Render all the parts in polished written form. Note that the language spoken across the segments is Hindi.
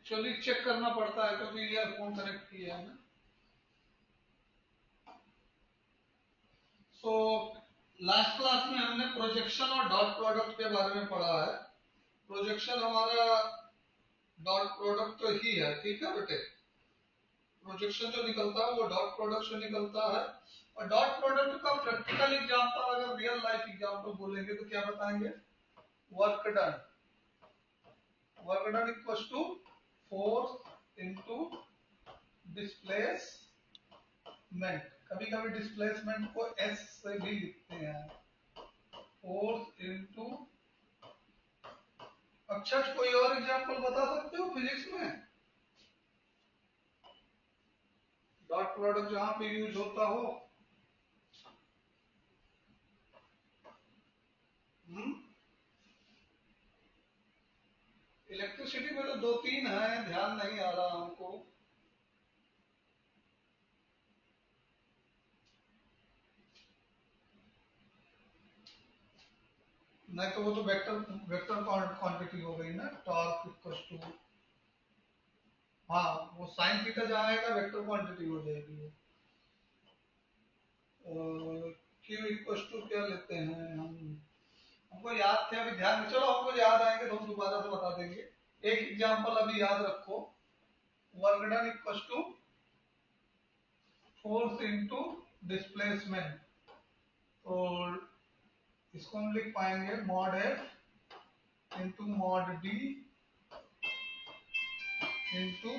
एक्चुअली चेक करना पड़ता है क्योंकि ईयरफोन कनेक्ट किया है ना। सो लास्ट क्लास में हमने प्रोजेक्शन और डॉट प्रोडक्ट के बारे में पढ़ा है। प्रोजेक्शन हमारा डॉट प्रोडक्ट तो ही है, ठीक है बेटे। प्रोजेक्शन जो निकलता है वो डॉट प्रोडक्ट से निकलता है। और डॉट प्रोडक्ट का प्रैक्टिकल एग्जांपल अगर रियल लाइफ एग्जांपल बोलेंगे तो क्या बताएंगे? Work done. Work done equals to force into displacement. कभी कभी डिस्प्लेसमेंट को एस से भी लिखते हैं, फोर्स इनटू। अच्छा, कोई और एग्जांपल बता सकते हो फिजिक्स में डॉट प्रोडक्ट जहां पे यूज होता हो? इलेक्ट्रिसिटी में तो दो तीन है, ध्यान नहीं आ रहा हमको। नहीं तो वो तो वेक्टर वेक्टर क्वांटिटी हो गई ना, टॉर्क इक्वल्स टू। हाँ, वो साइन थीटा जहाँ आएगा वेक्टर क्वांटिटी हो जाएगी वो। क्यू इक्वल्स टू क्या लेते हैं हम? हमको याद थे, अभी ध्यान में, चलो हमको याद आएंगे तो हम दोबारा से बता देंगे। एक एग्जांपल अभी याद रखो, work done equals to force into displacement. और इसको हम लिख पाएंगे mod F into mod D into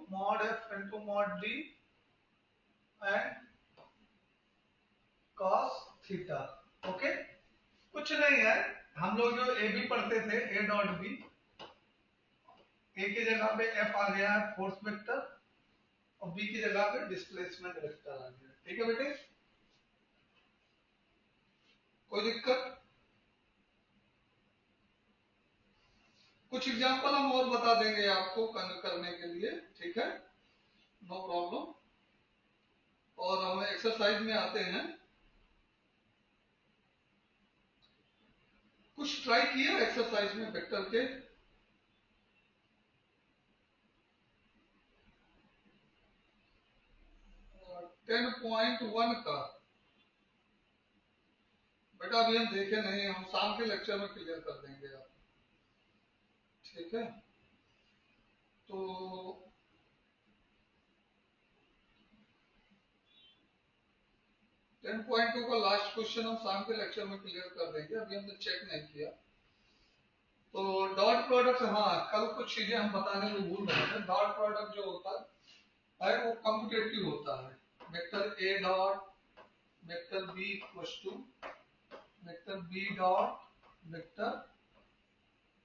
mod f into mod d and cos theta. Okay, कुछ नहीं है। हम लोग जो ए बी पढ़ते थे, ए डॉट बी, ए की जगह पे एफ आ गया है फोर्स वेक्टर, और बी की जगह पे डिस्प्लेसमेंट वेक्टर आ गया। ठीक है बेटे, कोई दिक्कत? कुछ एग्जांपल हम और बता देंगे आपको करने के लिए, ठीक है, नो प्रॉब्लम। और हम एक्सरसाइज में आते हैं। कुछ ट्राई किया एक्सरसाइज में वेक्टर के? 10.1 का बेटा अभी हम देखे नहीं, हम शाम के लेक्चर में क्लियर कर देंगे आप, ठीक है। तो 10.2 का लास्ट क्वेश्चन हम शाम के लेक्चर में क्लियर कर देंगे, अभी हमने चेक नहीं किया। तो डॉट प्रोडक्ट, हाँ कल कुछ चीजें हम बताने में भूल रहे थे। डॉट प्रोडक्ट जो होता है वो कम्यूटेटिव होता है। Vector A dot vector B equals to vector B dot vector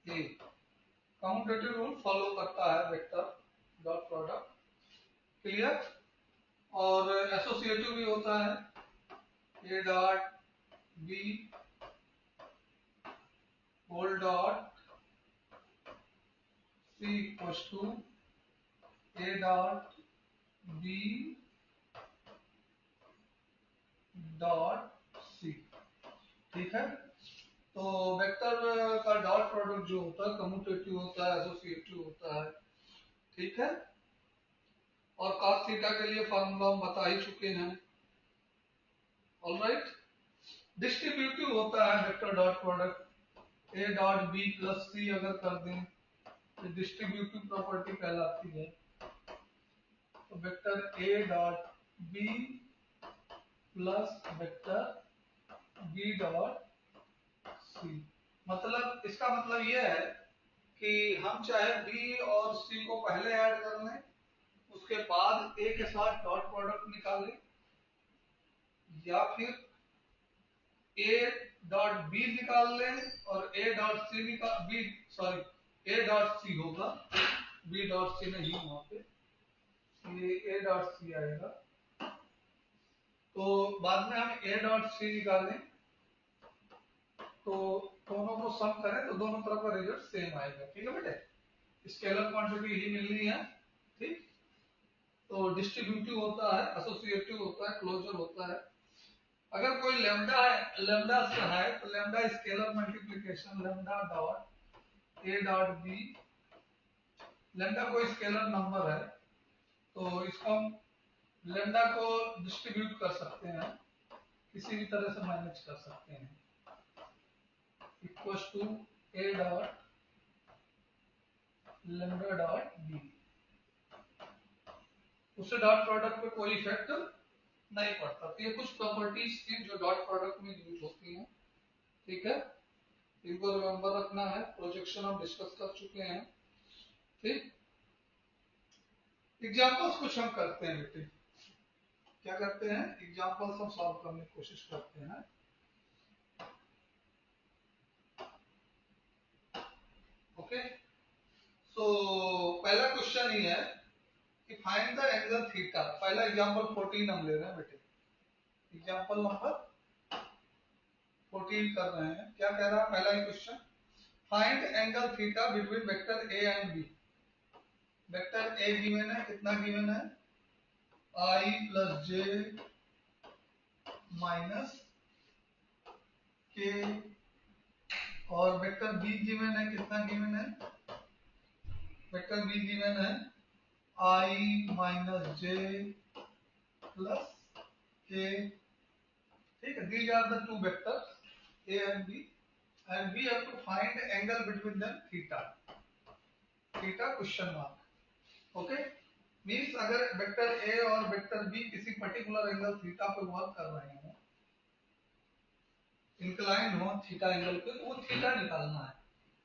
A. Commutative rule follow करता है वेक्टर डॉट प्रोडक्ट, क्लियर। और एसोसिएटिव भी होता है, A dot B whole dot C equals to A dot B dot C, ठीक है। तो वेक्टर का डॉट प्रोडक्ट जो होता है कम्यूटेटिव होता है, एसोसिएटिव होता है, ठीक है। और cos थीटा के लिए फॉर्मूला हम बता ही चुके हैं, ऑलराइट। डिस्ट्रीब्यूटिव होता है vector dot product, a dot b plus c अगर कर दें तो डिस्ट्रीब्यूटिव प्रॉपर्टी कहलाती है। तो वेक्टर ए dot b plus vector B dot c, मतलब इसका मतलब यह है कि हम चाहे बी और सी को पहले ऐड कर लें, उसके बाद ए के साथ डॉट प्रोडक्ट निकालें, या फिर ए डॉट बी निकाल लें और ए डॉट सी निकाल B, sorry A dot C होगा, बी डॉट सी नहीं वहां पे, ये ए डॉट सी आएगा। तो बाद में हम ए डॉट सी निकालें तो दोनों को सम करें तो दोनों तरफ का रिजल्ट सेम आएगा, ठीक है बेटे। स्केलर क्वांटिटी ही मिलनी है, ठीक। तो डिस्ट्रीब्यूटिव होता है, एसोसिएटिव होता है, क्लोजर होता है। अगर कोई लेमडा है, लेमडा से है तो lambda scalar multiplication lambda dot A dot B, lambda कोई स्केलर नंबर है तो इसको हम लेमडा को डिस्ट्रीब्यूट कर सकते हैं, किसी भी तरह से मैनेज कर सकते हैं, equals to A dot lambda dot B. उससे डॉट प्रोडक्ट पे कोई इफेक्ट नहीं पड़ता। तो ये कुछ प्रॉपर्टीज थी जो डॉट प्रोडक्ट में यूज होती हैं, ठीक है, इनको रिमेंबर रखना है। प्रोजेक्शन हम डिस्कस कर चुके हैं, ठीक। एग्जांपल्स कुछ हम करते हैं बेटे, क्या करते हैं, एग्जांपल्स हम सॉल्व करने की कोशिश करते हैं। ओके, सो पहला क्वेश्चन ये है कि फाइंड द एंगल थीटा। पहला एग्जांपल 14 हम ले रहे हैं बेटे, एग्जांपल नंबर 14 कर रहे हैं। क्या कह रहा है पहला ही question, find angle theta between vector a and b. Vector a given है, कितना गिवन है, आई प्लस जे माइनस के, और वेक्टर बी गिवन है, कितना गिवन है, वेक्टर बी गिवन है आई माइनस जे प्लस के, ठीक है। these are the two vectors a and b and we have to find angle between them theta, theta question mark। Okay, means अगर वेक्टर a और वेक्टर b किसी पर्टिकुलर एंगल थीटा पे वर्क कर रहे हैं, इंक्लाइन हो थीटा एंगल पे, तो वो थीटा निकालना है।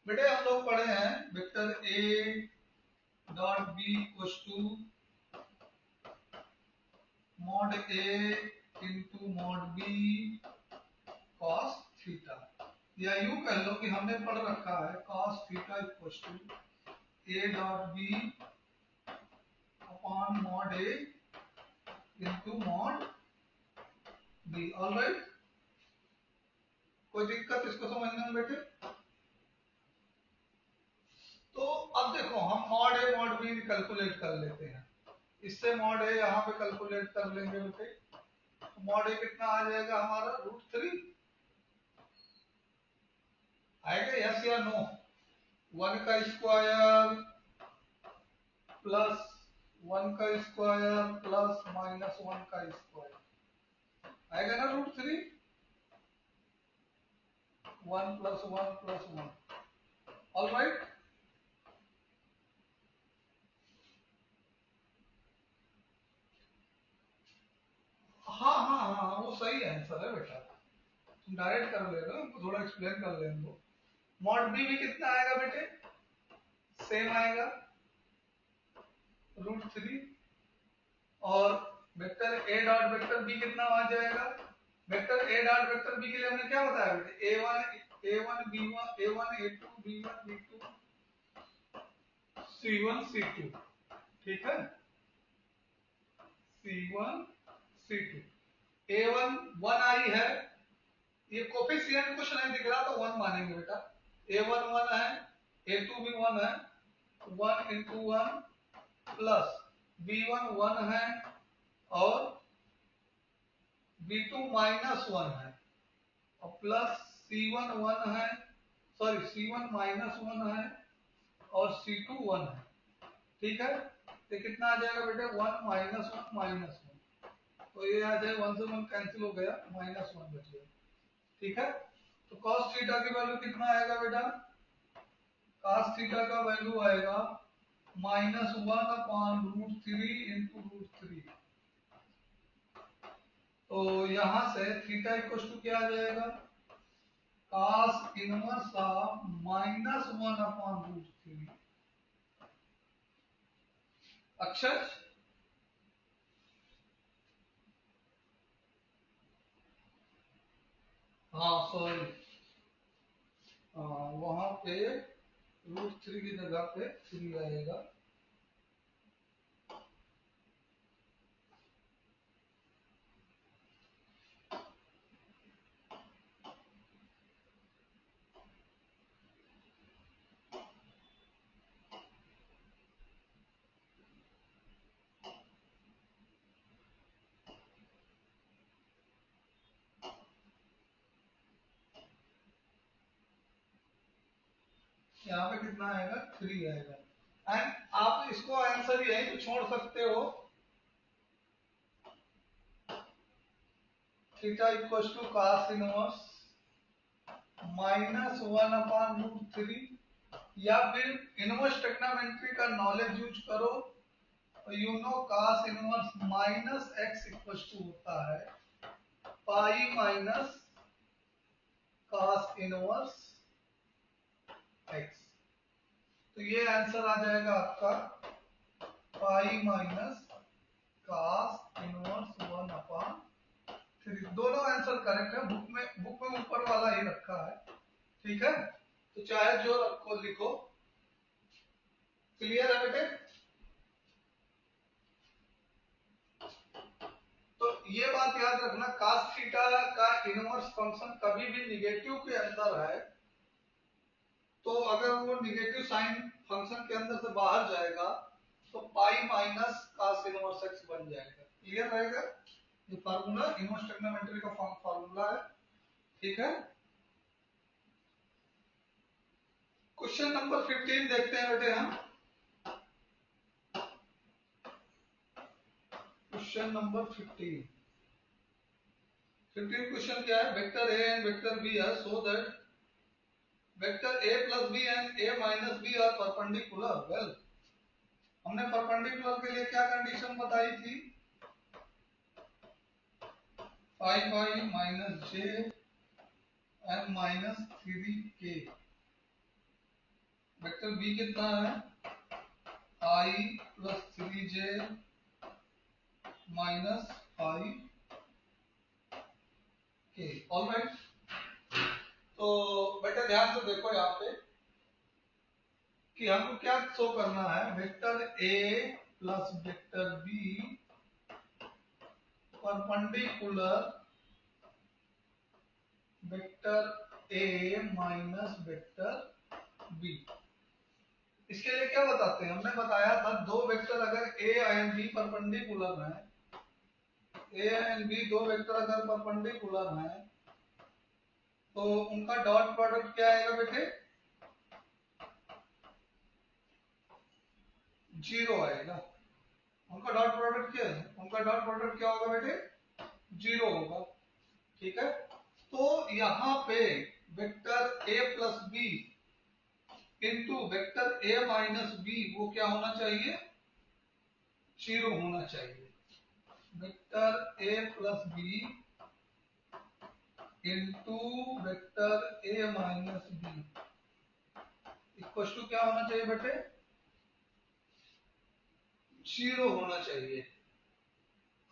बेटे हम लोग पढ़े हैं vector a dot b equals to mod a into mod b cos theta, या यूं कह लो कि हमने पढ़ रखा है cos theta equals to a dot b upon mod a into mod b। Alright, कोई दिक्कत इसको समझने में बेटे? तो अब देखो हम mod a mod b calculate कर लेते हैं, इससे mod a यहाँ पे कैलकुलेट कर लेंगे बेटे। तो mod a कितना आ जाएगा हमारा, √3 आएगा, यस या नो? 1 का स्क्वायर प्लस 1 का स्क्वायर प्लस माइनस 1 का स्क्वायर आएगा ना, √3, 1 प्लस 1 प्लस 1। ऑलराइट, हाँ हाँ हाँ, वो सही आंसर है बेटा, तुम डायरेक्ट कर ले रहे हो, हमको थोड़ा एक्सप्लेन कर लेने दो। मॉड बी भी कितना आएगा बेटे, सेम आएगा √3, और वेक्टर ए डॉट वेक्टर बी कितना आ जाएगा, वेक्टर ए डॉट वेक्टर बी के लिए हमने क्या बताया बेटे, a1 b1 a1 a2 b1 b2 c1 c2, ठीक है, c1 c2। a1 1 आई है, ये कोफिशिएंट कुछ नहीं दिख रहा तो 1 मानेंगे बेटा। a1 1 है, a2 भी 1 है, 1 into 1 प्लस b1 1 है और b2 माइनस 1 है, और प्लस c1 1 है, सॉरी c1 माइनस 1 है और c2 1 है, ठीक है। तो कितना आ जाएगा बेटे, 1 माइनस 1 माइनस 1, तो ये आ जाएगा 1 से 1 कैंसिल हो गया, माइनस 1 बच गया, ठीक है। तो cos थीटा की वैल्यू कितना आएगा बेटा, cos थीटा का वैल्यू आएगा -1 अपॉन √3 इंटू √3। तो यहां से थीटा इक्वल टू क्या आ जाएगा, cos इनवर्स ऑफ -1 अपॉन √3। अक्षर, हाँ सॉरी, वहां पे √3 की जगह पे 3 आएगा। यहाँ पे कितना आएगा 3 आएगा। एंड आप इसको आंसर यही तो छोड़ सकते हो, theta equal to cos inverse -1/√3, या फिर इनवर्स ट्रिग्नोमेट्री का नॉलेज यूज करो तो you know cos inverse minus x equal to होता है pi minus cos inverse x। तो ये आंसर आ जाएगा आपका पाई माइनस cos इनवर्स 1/3। दोनों आंसर करेक्ट है, बुक में ऊपर वाला ही रखा है, ठीक है। तो चाहे जो रखो लिखो। क्लियर है बेटे? तो ये बात याद रखना, cos थीटा का इनवर्स फंक्शन कभी भी निगेटिव के अंदर है तो अगर वो निगेटिव साइन फंक्शन के अंदर से बाहर जाएगा तो पाई माइनस cos इनवर्स x बन जाएगा। क्लियर रहेगा? ये फार्मूला इनवर्स ट्रिग्नोमेट्री का फार्मूला है, ठीक है। क्वेश्चन नंबर 15 देखते हैं बेटे हम। क्वेश्चन नंबर 15 क्वेश्चन क्या है, vector a and vector b है, so that vector a plus b and a minus b are perpendicular. Well, हमने परपेंडिकुलर के लिए क्या कंडीशन बताई थी, 5i minus j and minus 3k। Vector b कितना है, i plus 3j minus 5k। Alright, तो बेटा ध्यान से देखो यहाँ पे कि हमको क्या शो करना है, vector a plus vector b perpendicular vector a minus vector b। इसके लिए क्या बताते हैं, हमने बताया था दो वेक्टर अगर a एंड b परपेंडिकुलर हैं, a एंड b दो वेक्टर अगर परपेंडिकुलर हैं तो उनका डॉट प्रोडक्ट क्या आएगा बेटे, 0 आएगा। उनका डॉट प्रोडक्ट क्या है, उनका डॉट प्रोडक्ट क्या होगा बेटे, 0 होगा, ठीक है। तो यहाँ पे vector a plus B into vector a minus B वो क्या होना चाहिए, 0 होना चाहिए। Vector a plus B into vector a minus B equal to क्या होना चाहिए बेटे, 0 होना चाहिए।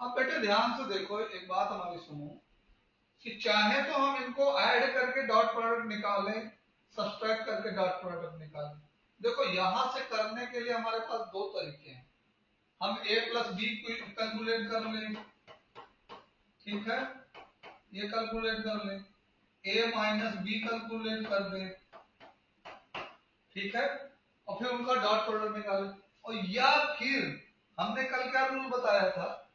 अब बेटे ध्यान से देखो, एक बात हमारी सुनो कि चाहे तो हम इनको ऐड करके डॉट प्रोडक्ट निकालें, सब्सट्रैक्ट करके डॉट प्रोडक्ट निकालें। देखो यहां से करने के लिए हमारे पास दो तरीके हैं, हम a प्लस बी को कैलकुलेट कर लें, ठीक है, ये कैलकुलेट कर लें, a माइनस बी कैलकुलेट कर दें, ठीक है, और फिर उनका डॉट प्रोडक्ट निकालें। और या फिर हमने कल क्या रूल बताया था,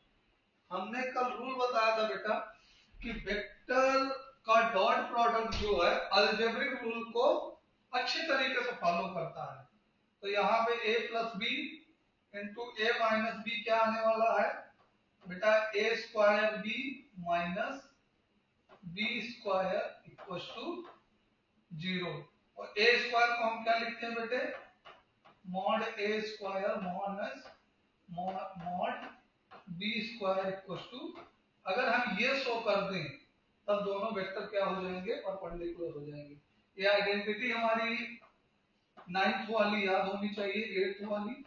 हमने कल रूल बताया था बेटा कि वेक्टर का डॉट प्रोडक्ट जो है अलजेब्रिक रूल को अच्छे तरीके से फॉलो करता है। तो यहाँ पे a plus B into a minus b क्या आने वाला है बेटा, a square b minus b square equal to 0। और ए स्क्वायर को हम क्या लिखते हैं बेटे, mod a square minus mod b square equal to, अगर हम ये शो कर दें तब दोनों वेक्टर क्या हो जाएंगे, परपेंडिकुलर हो जाएंगे। ये आइडेंटिटी हमारी 9th वाली याद होनी चाहिए, 8th वाली,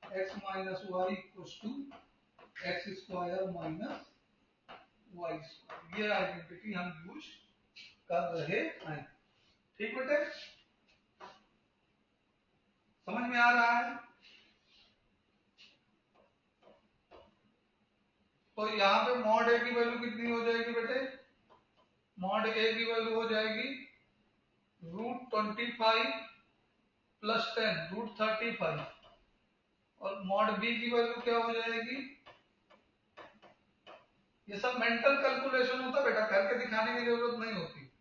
x minus y equal to x square minus y square. ये आइडेंटिटी हम यूज कर रहे हैं, ठीक बेटे, समझ में आ रहा है। तो यहाँ पे मॉड ए की वैल्यू कितनी हो जाएगी बेटे, मॉड ए की वैल्यू हो जाएगी √25 प्लस 10 √35, और मॉड बी की वैल्यू क्या हो जाएगी, ये सब मेंटल कैलकुलेशन होता बेटा, करके दिखाने की जरूरत नहीं होती।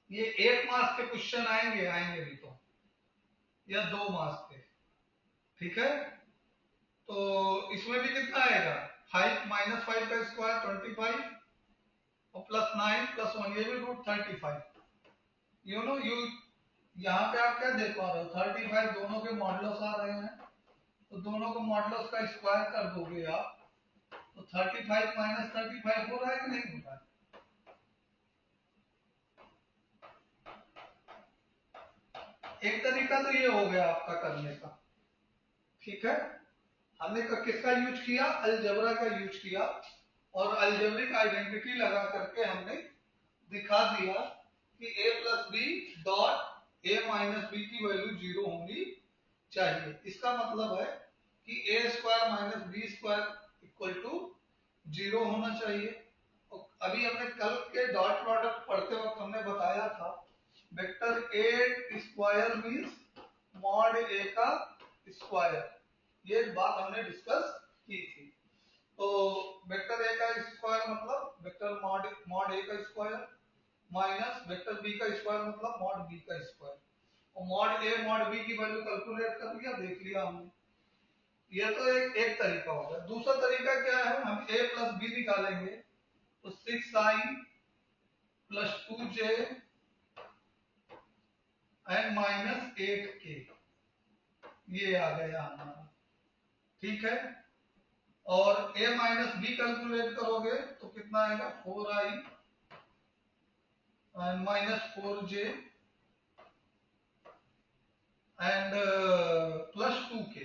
ये 1 मार्क्स के क्वेश्चन आएंगे भी तो, या 2 मार्क्स के, ठीक है। तो इसमें भी कितना आएगा, 5 -5 का स्क्वायर 25 और +9 +1 ये भी √35। यू नो यू यहाँ पे आप क्या देख पा रहे हो, 35 दोनों के मॉडुलस आ रहे हैं, तो दोनों को मॉडुलस का स्क्वायर कर दोगे आप, तो 35 -35 हो रहा है कि नहीं हो रहा है। एक तरीका तो ये हो गया आपका करने का, ठीक है। हमने किसका यूज किया, अलजेब्रा का यूज किया, और अलजेब्रिक आइडेंटिटी लगा करके हमने दिखा दिया कि a plus b dot a minus b की वैल्यू 0 होनी चाहिए। इसका मतलब है कि a square minus b square equal to 0 होना चाहिए। अभी हमने कल के डॉट प्रोडक्ट पढ़ते वक्त हमने बताया था vector a square means mod a का स्क्वायर, ये बात हमने डिस्कस की थी। तो वेक्टर ए का स्क्वायर मतलब वेक्टर मॉड ए का स्क्वायर माइनस वेक्टर बी का स्क्वायर मतलब मॉड बी का स्क्वायर, और मॉड ए मॉड बी की वैल्यू कैलकुलेट कर लिया, देख लिया हमने। ये तो एक तरीका होगा। दूसरा तरीका क्या है, हम a प्लस बी निकालेंगे, तो 6i plus 2j and -8k, ये आ गया हमारा, ठीक है। और a माइनस बी कैलकुलेट करोगे तो कितना आएगा, 4i and -4j and +2k,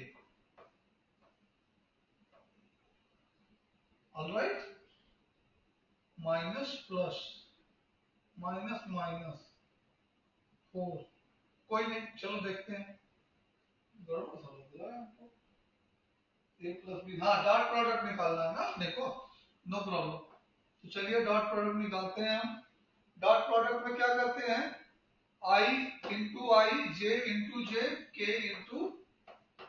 alright, minus plus minus minus 4, कोई नहीं, चलो देखते हैं। गड़बड़ सा लग रहा है हमको, a प्लस बी, हाँ डॉट प्रोडक्ट निकालना है ना अपने को, नो प्रॉब्लम। तो चलिए डॉट प्रोडक्ट निकालते हैं हम। डॉट प्रोडक्ट में क्या करते हैं, i into I, j into J, k into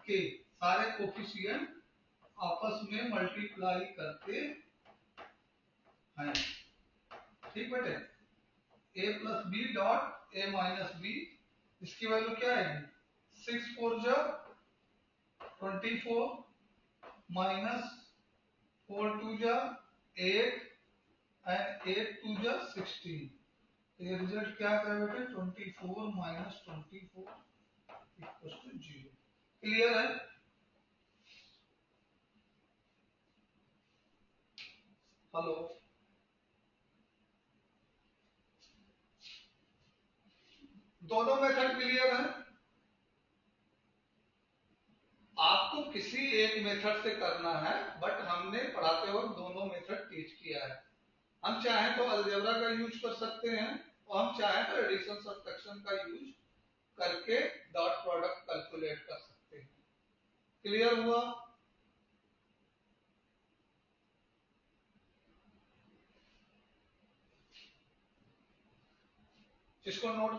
के, सारे कोफिशिएंट आपस में मल्टीप्लाई करते हैं, ठीक बेटे। a plus b dot a minus b, इसकी वैल्यू क्या आएगी, 6 4 जा 24 माइनस 4 2 जा 8 एंड 8 2 जा 16। ये रिजल्ट क्या आता है बेटे, 24 माइनस 24 इक्वल टू 0। क्लियर है। हेलो, दोनों मेथड क्लियर है। आपको किसी एक मेथड से करना है, बट हमने पढ़ाते वक्त दोनों मेथड टीच किया है। हम चाहें तो अलजेब्रा का यूज कर सकते हैं, और हम चाहें तो एडिशन सब्ट्रैक्शन का यूज करके डॉट प्रोडक्ट कैलकुलेट कर सकते हैं। क्लियर हुआ। जिसको नोट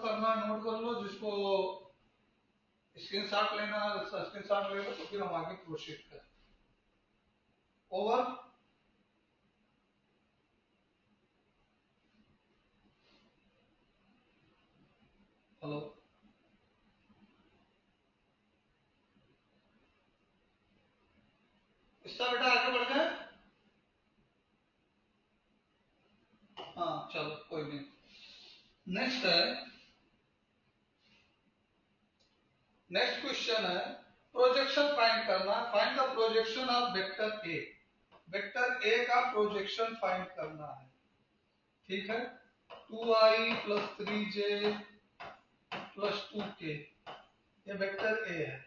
करना है नोट कर लो, जिसको स्क्रीनशॉट लेना है स्क्रीनशॉट ले लो, तो फिर हम आगे प्रोसीड करें। ओवर। हेलो, इसका बेटा आगे बढ़ जाए। हाँ चलो कोई नहीं। नेक्स्ट है, नेक्स्ट क्वेश्चन है प्रोजेक्शन फाइंड करना। Find the projection of vector A. Vector A का प्रोजेक्शन फाइंड करना है, ठीक है। 2i plus 3j plus 2k, ये वेक्टर ए है,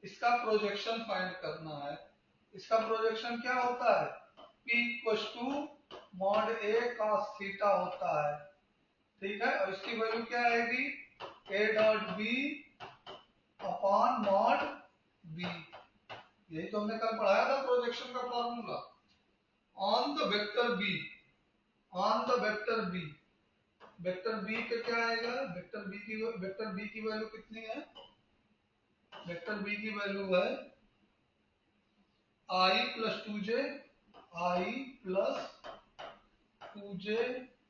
इसका प्रोजेक्शन फाइंड करना है। इसका प्रोजेक्शन क्या होता है, p equal to mod a cos theta होता है, ठीक है। और इसकी वैल्यू क्या आएगी, a dot b upon mod b. यही तो हमने कल पढ़ाया था प्रोजेक्शन का formula, on the vector b, on the vector b. Vector b का क्या आएगा, वेक्टर बी की वैल्यू कितनी है, वेक्टर बी की वैल्यू है i plus 2j, i plus 2j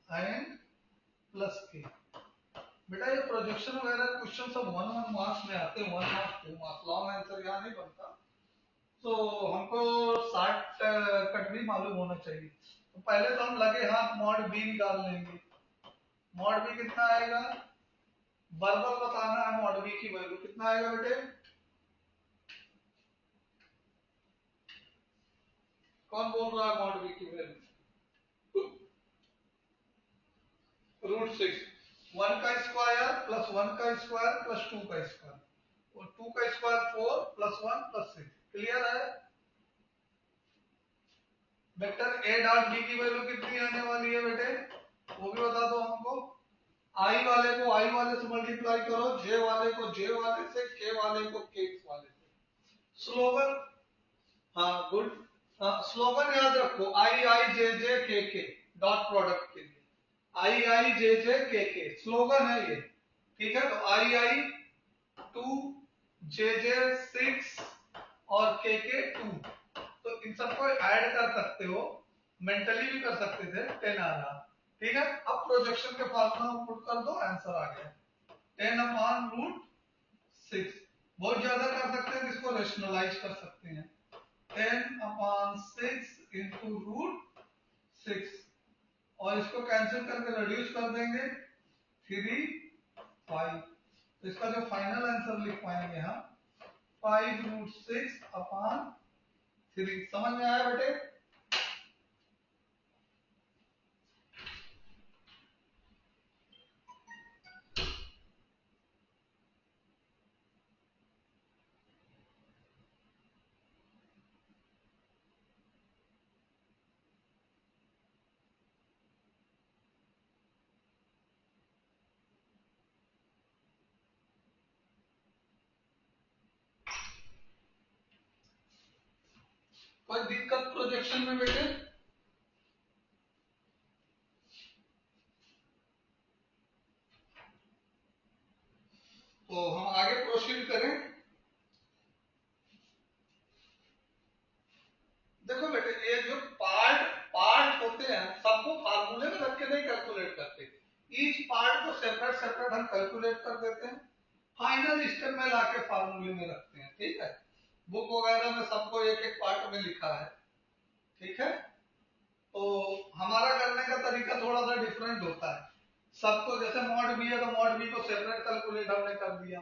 and plus k. बेटा ये प्रोजेक्शन वगैरह क्वेश्चन सब 1 मार्क्स में आते हैं, 1 मार्क्स 2 मार्क्स, लॉन्ग आंसर यहाँ नहीं बनता। तो हमको शॉर्ट कट भी मालूम होना चाहिए। तो पहले तो हम लगे हाथ मॉड बी निकाल लेंगे। मॉड बी कितना आएगा, बराबर बताना है। मॉड बी की वैल्यू कितना आएगा बेटे, कौन बोल रहा है मॉड बी की वैल्यू, √6, 1 का स्क्वायर प्लस 1 का स्क्वायर प्लस 2 का स्क्वायर, और 2 का स्क्वायर 4 प्लस 1 प्लस 6। क्लियर है। वेक्टर ए डॉट बी की वैल्यू कितनी आने वाली है बेटे, वो भी बता दो हमको। आई वाले को आई वाले से मल्टीप्लाई करो, जे वाले को जे वाले से, के वाले को के वाले से। स्लोगन, हाँ गुड, स्लोगन याद रखो, आई आई जे के डॉट प्रोडक्ट के लिए, आई आई जे के स्लोगन है ये। ठीक है, तो आई आई 2, जे 6 और के 2। तो इन सबको ऐड कर सकते हो, मेंटली भी कर सकते थे, 10 आ रहा। ठीक है, अब प्रोजेक्शन के फार्मूला पुट कर दो, आंसर आ गया 10/√6। बहुत ज्यादा कर सकते हैं, इसको रेशनलाइज कर सकते हैं, 10/6 इंटू √6, और इसको कैंसिल करके रिड्यूस कर देंगे 3, 5। तो इसका जो फाइनल आंसर लिख पाएंगे हम 5√6/3। समझ में आया बेटे। कोई दिक्कत प्रोजेक्शन में बेटे, तो हम आगे प्रोसीड करें। देखो बेटे, ये जो पार्ट पार्ट होते हैं सबको फार्मूले में रख के नहीं कैलकुलेट करते, ईच पार्ट को सेपरेट सेपरेट हम कैलकुलेट कर देते हैं, फाइनल स्टेप में लाके फार्मूले में रखते हैं। ठीक है, बुक वगैरह में सबको एक एक पार्ट में लिखा है। ठीक है, तो हमारा करने का तरीका थोड़ा सा डिफरेंट होता है। सबको जैसे मॉड बी है तो मॉड बी को सेपरेट कैलकुलेट हमने कर दिया,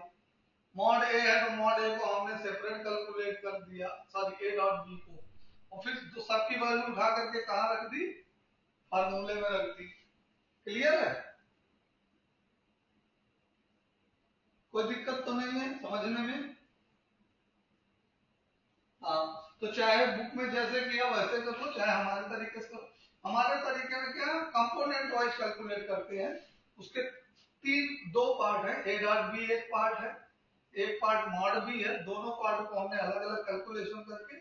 मॉड ए है तो मॉड ए को हमने सेपरेट कैलकुलेट कर दिया, सॉरी ए डॉट बी को, और फिर तो सबकी वैल्यू उठा करके कहां रख दी, फार्मूले में रख दी। क्लियर है, कोई दिक्कत तो नहीं है समझने में। हाँ, तो चाहे बुक में जैसे किया वैसे कर लो, चाहे हमारे तरीके से करो। हमारे तरीके में क्या, कंपोनेंट वाइज कैलकुलेट करते हैं। उसके दो पार्ट है, ए डॉट बी एक पार्ट है, एक पार्ट मॉड बी है। दोनों पार्ट को हमने अलग अलग कैलकुलेशन करके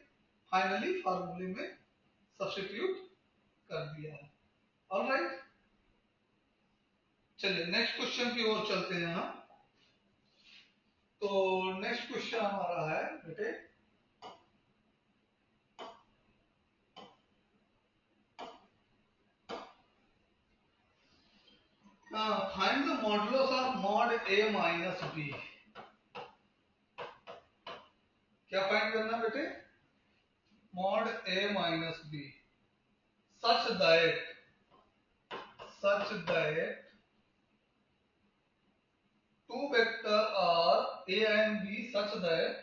फाइनली फार्मूले में सब्स्टिट्यूट कर दिया है। ऑलराइट, चलिए नेक्स्ट क्वेश्चन की ओर चलते हैं हम। तो नेक्स्ट क्वेश्चन हमारा है बेटे, find the modulus of mod a minus b. क्या फाइंड करना बेटे, mod a minus b such that two vector are a and b such that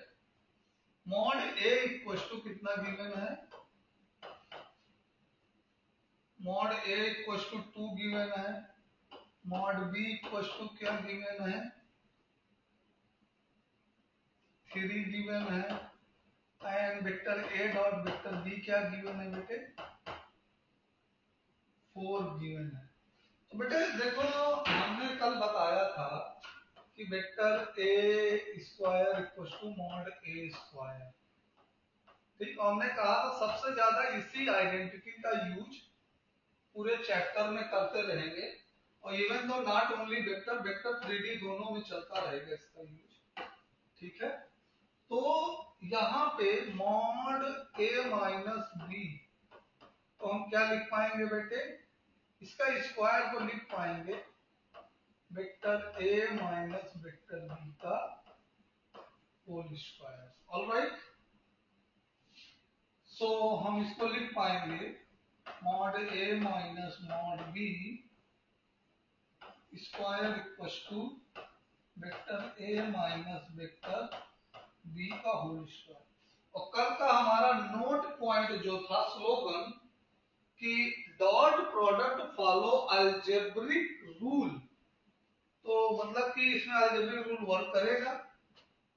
mod a equals to कितना गिवन है, mod a equals to 2 given है, mod b equals to क्या गिवन है, 3 गिवन है, and vector a dot vector b क्या गिवन है बेटे, 4 गिवन है। तो बेटे देखो, हमने कल बताया था कि vector a square equals to mod a square. ठीक, हमने कहा था सबसे ज्यादा इसी आइडेंटिटी का यूज पूरे चैप्टर में करते रहेंगे, और even though not only vector, vector 3D दोनों में चलता रहेगा इसका यूज। ठीक है, तो यहाँ पे मॉड ए माइनस बी, तो हम क्या लिख पाएंगे बेटे, इसका स्क्वायर को लिख पाएंगे vector a minus vector b का होल स्क्वायर। ऑलराइट, सो हम इसको लिख पाएंगे mod a minus mod b square equal to vector a minus vector b का होल स्क्वायर। और कल का हमारा नोट पॉइंट जो था स्लोगन कि dot product follow algebraic rule, तो मतलब कि इसमें अलजेब्रिक रूल वर्क करेगा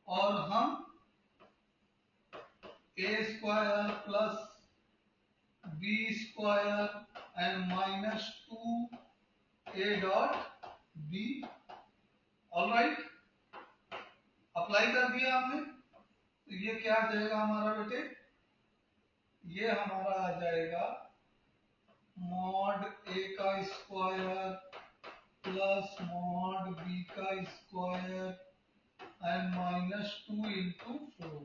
और हम a square plus b square and minus 2 a dot b. Alright, apply कर दिया हमने, तो ये क्या आ जाएगा हमारा बेटे, ये हमारा आ जाएगा मॉड ए का स्क्वायर प्लस मॉड बी का square and minus 2 into 4।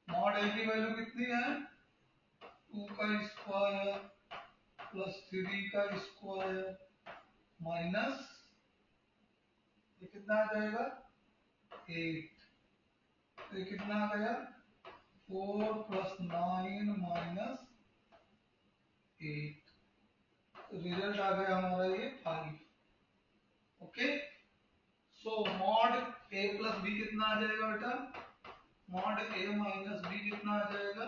Mod a की वैल्यू कितनी है, 2 का स्क्वायर प्लस 3 का स्क्वायर माइनस, ये कितना आ जाएगा 8, तो ये कितना आ गया 4 प्लस 9 माइनस 8, तो रिजल्ट आ गया हमारा ये 5। ओके, सो मॉड ए प्लस बी कितना आ जाएगा बेटा, मॉड ए माइनस बी कितना आ जाएगा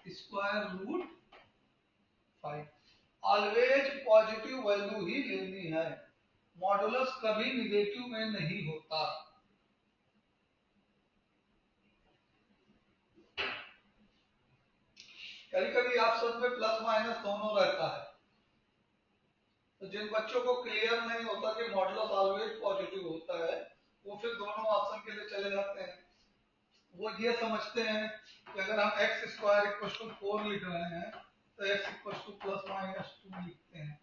square root 5। Always positive value ही लेनी है, मॉडुलस कभी निगेटिव में नहीं होता। कभी कभी ऑप्शन में प्लस माइनस दोनों रहता है, तो जिन बच्चों को क्लियर नहीं होता कि मॉडुलस ऑलवेज पॉजिटिव होता है, वो फिर दोनों ऑप्शन के लिए चले जाते हैं। वो ये समझते हैं कि अगर हम एक्स स्क्वायर इक्वल टू 4 लिख रहे हैं तो x equal two plus minus 2 लिखते हैं,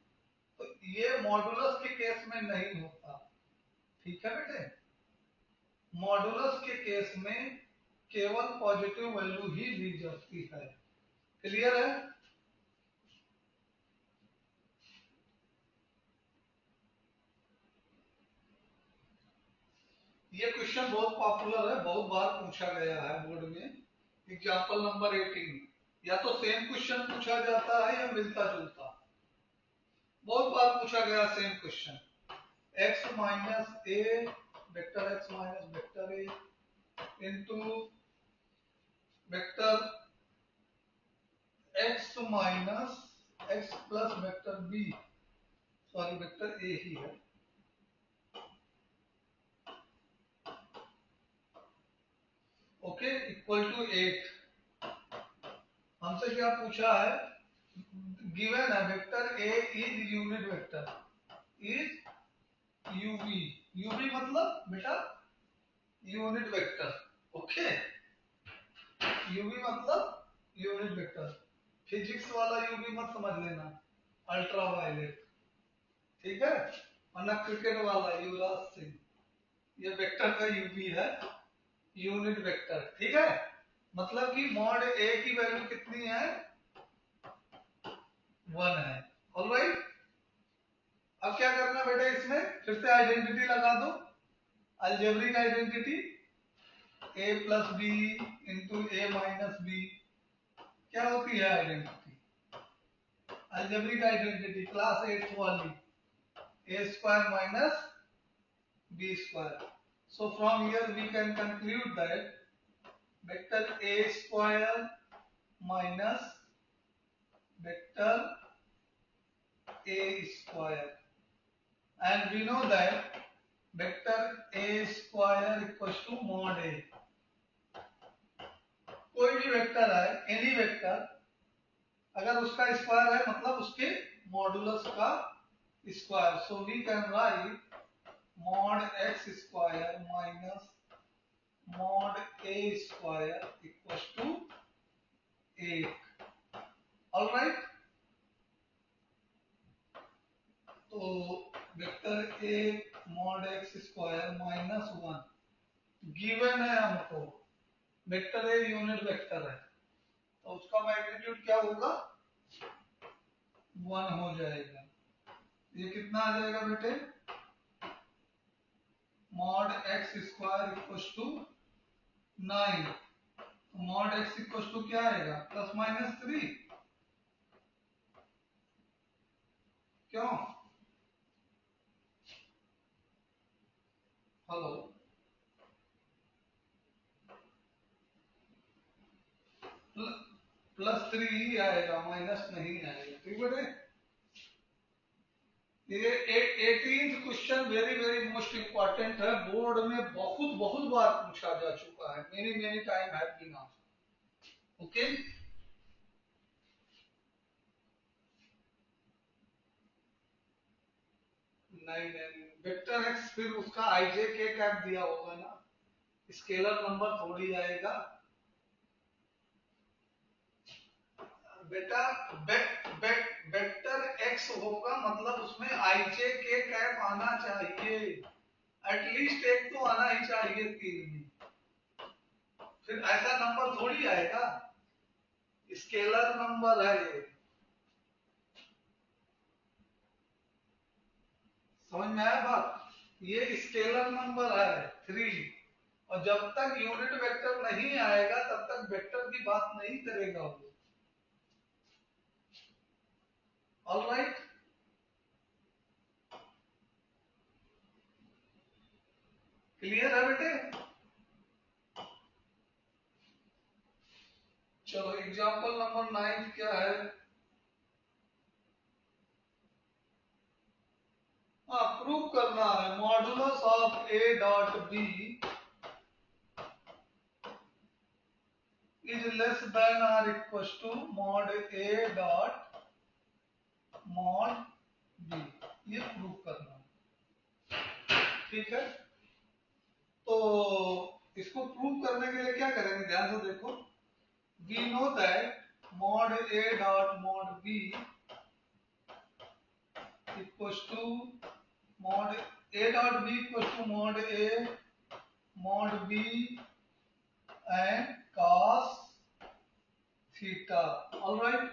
तो ये मॉडुलस के केस में नहीं होता। ठीक है बेटे, मॉडुलस के केस में केवल पॉजिटिव वैल्यू ही ली जाती है। क्लियर है? ये क्वेश्चन बहुत पॉपुलर है, बहुत बार पूछा गया है बोर्ड में। एग्जाम्पल नंबर 18, या तो सेम क्वेश्चन पूछा जाता है या मिलता जुलता। बहुत बार पूछा गया same question, x minus a vector x minus vector a into vector x minus x plus vector b, sorry vector a ही है, ओके, इक्वल टू 8। हमसे क्या पूछा है, गिवन है vector A is unit vector, is UV, UV मतलब बेटा यूनिट वेक्टर। ओके, यूवी मतलब यूनिट वेक्टर, फिजिक्स वाला यूवी मत समझ लेना, अल्ट्रा वायलेट। ठीक है, वरना क्रिकेट वाला युवराज सिंह, ये वेक्टर का यूवी है, यूनिट वेक्टर। ठीक है, मतलब कि मॉड ए की वैल्यू कितनी है, 1 है। ऑलराइट, अब क्या करना बेटा, इसमें फिर से आइडेंटिटी लगा दो, algebraic identity a plus B into a minus b. क्या होती है आइडेंटिटी, अलजेब्रिक आइडेंटिटी क्लास 8 वाली, a square minus b square. So from here we can conclude that vector a square minus vector a square, and we know that vector a square equals to mod a। कोई भी वेक्टर है, एनी वेक्टर, अगर उसका स्क्वायर है मतलब उसके मॉडुलस का square. So we can write mod x square minus mod a square equal to 8। Alright, तो vector a mod x square minus 1 given है हमको, वेक्टर ए यूनिट वेक्टर है, तो उसका मैग्नीट्यूड क्या होगा, 1 हो जाएगा। ये कितना आ जाएगा बेटे, mod x square equal to 9। Mod x equal to क्या आएगा, +-3। क्यों? हेलो, +3 ही आएगा, माइनस नहीं आएगा। ठीक बेटे, ये 18th question very very most important है, बोर्ड में बहुत बहुत बार पूछा जा चुका है, many many time have been asked. Okay, नहीं नहीं, वेक्टर एक्स फिर उसका आईजे के कैप दिया होगा ना, स्केलर नंबर थोड़ी आएगा बेटा। वेक्टर एक्स होगा मतलब उसमें आईजे के कैप आना चाहिए, एटलीस्ट एक तो आना ही चाहिए 3 में। फिर ऐसा नंबर थोड़ी आएगा, स्केलर नंबर है ये, समझ में आया बात? ये स्केलर नंबर है 3, और जब तक यूनिट वेक्टर नहीं आएगा तब तक वेक्टर की बात नहीं करेगा वो। ऑलराइट, क्लियर है बेटे? चलो एग्जांपल नंबर 9 क्या है? हाँ, प्रूव करना है modulus of a dot b is less than और equal to mod a dot mod b, ये प्रूव करना है। ठीक है, तो इसको प्रूव करने के लिए क्या करेंगे, ध्यान से देखो। We know that mod a dot mod b equal to mod a dot b equal to mod a mod b and cos theta. Alright,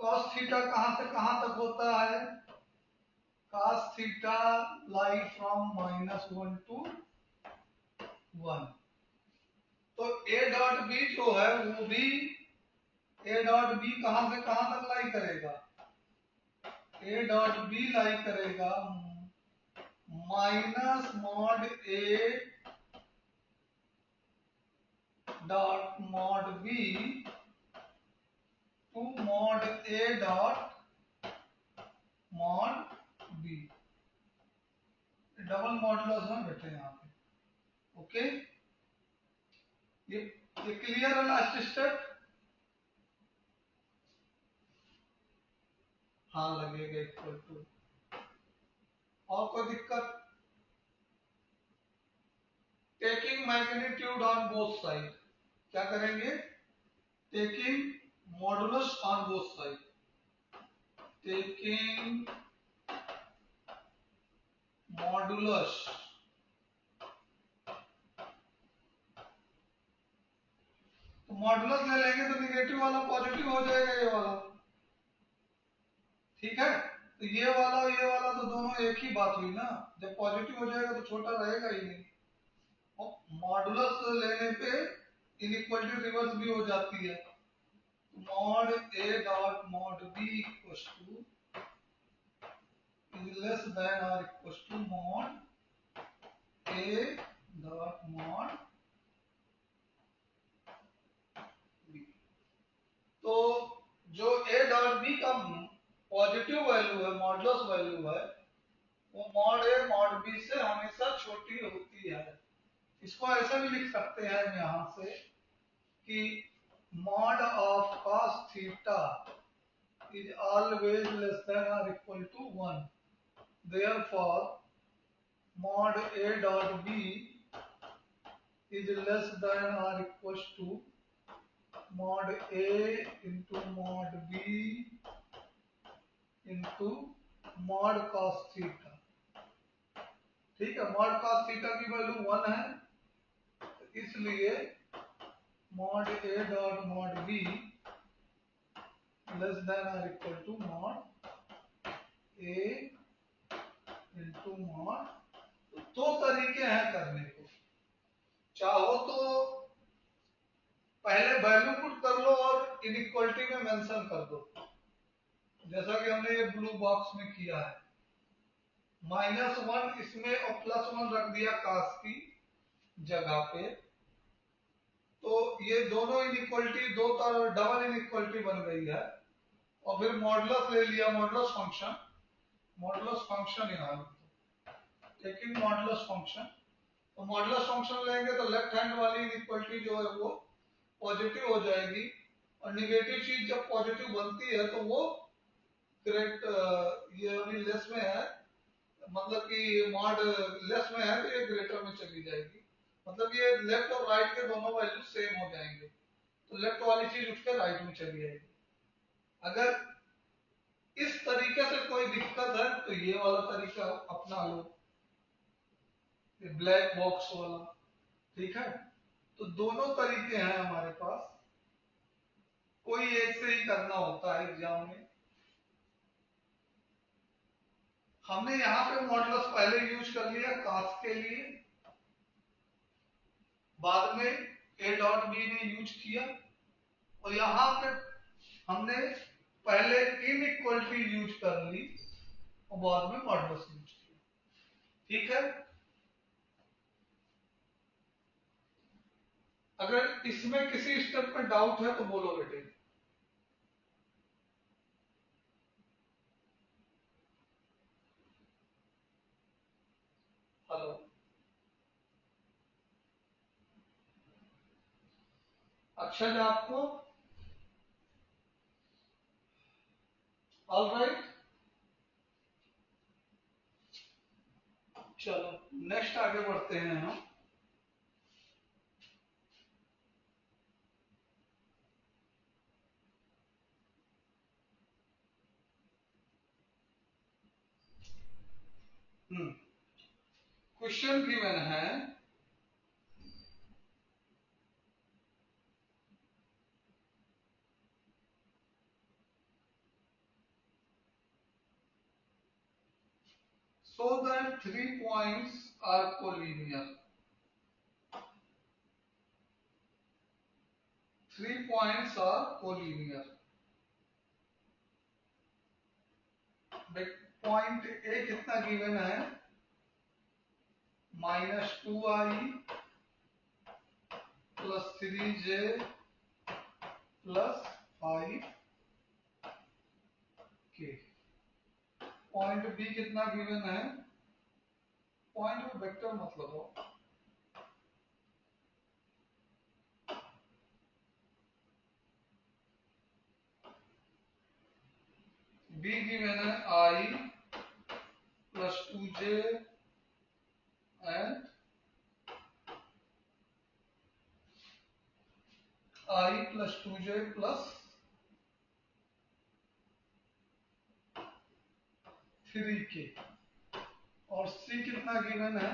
cos theta कहां से कहां तक होता है? cos theta lie from -1 to 1। तो a डॉट बी जो है वो भी, a डॉट बी कहां से कहां तक लाई करेगा? a डॉट बी लाई करेगा minus mod a dot mod b to mod a dot mod b. Double modulus में बैठे यहाँ पे। ओके, ये क्लियर है लास्ट स्टेप? हाँ लगेगा इक्वल टू। और कोई दिक्कत? Taking magnitude on both side, क्या करेंगे? Taking modulus on both side, taking modulus तो मॉडुलस ले लेंगे तो निगेटिव वाला पॉजिटिव हो जाएगा, ये वाला। ठीक है, तो ये वाला और ये वाला तो दोनों एक ही बात हुई ना, जब पॉजिटिव हो जाएगा तो छोटा रहेगा ही नहीं। मॉडुलस लेने पे इनइक्वालिटी रिवर्स भी हो जाती है। Mod a dot mod b equal to is less than और equal to mod a dot mod b. तो जो ए डॉट बी का पॉजिटिव वैल्यू है, मॉडुलस वैल्यू है, वो मॉड ए मॉड बी से हमेशा छोटी होती है। इसको ऐसा भी लिख सकते हैं हम यहां से कि mod of cos theta is always less than or equal to 1. Therefore, mod A dot B is less than or equal to mod A into mod B into mod cos theta. ठीक है, mod cos थीटा की वैल्यू 1 है, तो इसलिए mod A dot mod B less than or equal to mod A into mod दो तरीके हैं करने को। चाहो तो पहले वैल्यू पुट कर लो और इनइक्वालिटी में मेंशन कर दो, जैसा कि हमने ये ब्लू बॉक्स में किया है। -1 इसमें और +1 रख दिया कास्ट की जगह पे, तो ये दोनों इनइक्वालिटी दो डबल इनइक्वालिटी बन गई है। और फिर मॉडुलस ले लिया, मॉडुलस फंक्शन यहाँ टेकिंग मॉडुलस फंक्शन। तो मॉडुलस फंक्शन लेंगे तो लेफ्ट हैंड वाली इनइक्वालिटी जो है वो पॉजिटिव हो जाएगी, और निगेटिव चीज जब पॉजिटिव बनती है तो वो ग्रेट ये अभी लेस में है, मतलब कि मॉड लेस में है तो ये ग्रेटर में चली जाएगी, मतलब ये लेफ्ट और राइट के दोनों वैल्यू सेम हो जाएंगे, तो लेफ्ट वाली चीज उठ के राइट में चली जाएगी। अगर इस तरीके से कोई दिक्कत है तो ये वाला तरीका अपना लो, ब्लैक बॉक्स वाला, ठीक है। तो दोनों तरीके हैं हमारे पास, कोई एक से ही करना होता है एग्जाम में। हमने यहाँ पे मॉडुलस पहले यूज कर लिया कास्ट के लिए, बाद में a डॉट बी ने यूज किया, और यहाँ पे हमने पहले इनइक्वालिटी यूज कर ली और बाद में मॉडुलस यूज किया, ठीक है। अगर इसमें किसी स्टेप में डाउट है तो बोलो बेटे। हेलो, अक्षय आपको ऑल राइट। चलो नेक्स्ट आगे बढ़ते हैं हम। क्वेश्चन गिवन है so that 3 points are collinear, 3 points are collinear। Point a कितना गिवन है, -2i + 3j + 5k। Point b कितना गिवन है, पॉइंट में वेक्टर मतलब हो, बी गिवन है i + 2j and i + 2j + 3k। और सी कितना गिवन है,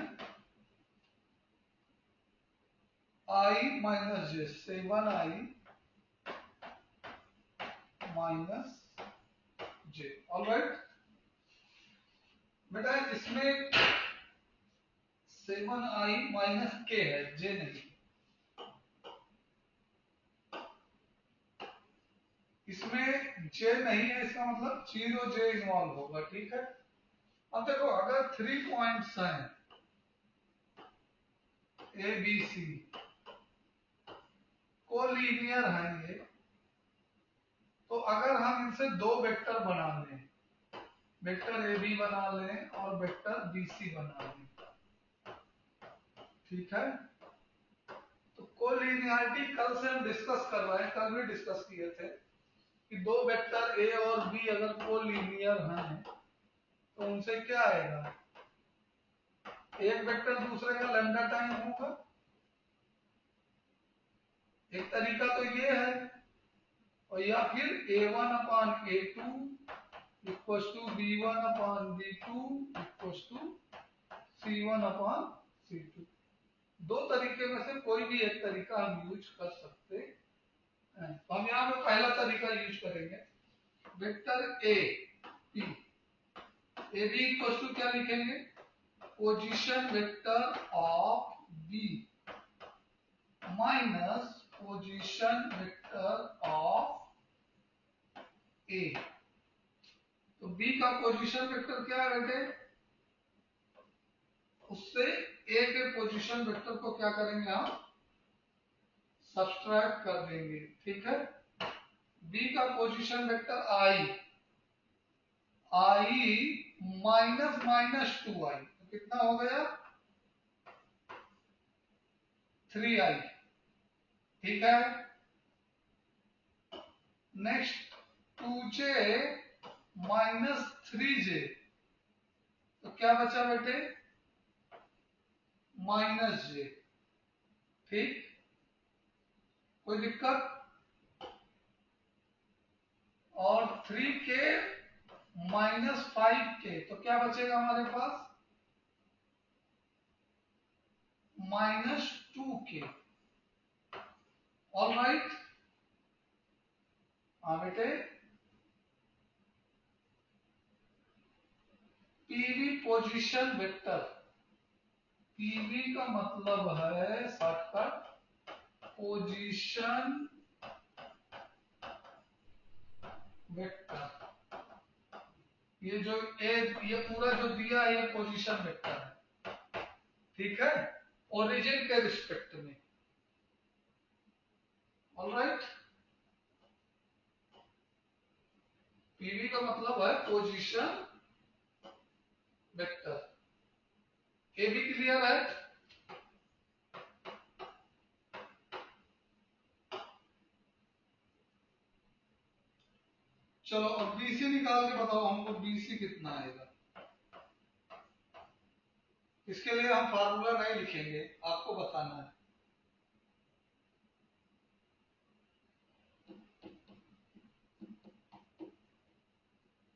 i - j, 7i - j। Alright बेटा, इसमें 7i - k है, j नहीं। इसमें j नहीं है, इसका मतलब 0j इन्वॉल्व होगा, ठीक है। अब देखो, अगर 3 पॉइंट्स हैं ए बी सी, कोलिनियर हैं ये, तो अगर हम इनसे दो वेक्टर बना लें, वेक्टर ए बी बना लें और वेक्टर बी सी बना लें, ठीक है। तो कोलिनियरिटी कल से हम डिस्कस कर रहे हैं, कल भी डिस्कस किए थे कि दो वेक्टर ए और बी अगर कोलिनियर हैं तो उनसे क्या आएगा, एक वेक्टर दूसरे का लैम्डा टाइम होगा। एक तरीका तो ये है, और या फिर a1/a2 = b1/b2 = c1/c2। दो तरीके में से कोई भी एक तरीका हम यूज कर सकते हैं। तो हम यहाँ पे पहला तरीका यूज करेंगे, vector a b, a b equal to क्या लिखेंगे, position vector of b minus position vector of a. तो बी का पोजीशन वेक्टर क्या है बेटे, उससे ए के पोजीशन वेक्टर को क्या करेंगे हम, सब्सट्रैक्ट कर देंगे। ठीक है, बी का पोजीशन वेक्टर आई माइनस माइनस 2i, तो कितना हो गया 3i। ठीक है, नेक्स्ट 2j माइनस 3j, तो क्या बचा बेटे माइनस j। ठीक, कोई दिक्कत? और 3k माइनस 5k, तो क्या बचेगा हमारे पास माइनस 2k। ऑल राइट, हाँ बेटे, पीवी पोजीशन वेक्टर, पीवी का मतलब है शॉर्टकट पोजीशन वेक्टर। ये जो ये पूरा जो दिया है ये पोजीशन वेक्टर है। ठीक है, ओरिजिन के रिस्पेक्ट में। ऑलराइट, पीवी का मतलब है पोजीशन वेक्टर। ये भी क्लियर है? चलो अब बीसी निकाल के बताओ हमको, बीसी कितना आएगा। इसके लिए हम फार्मूला नहीं लिखेंगे, आपको बताना है।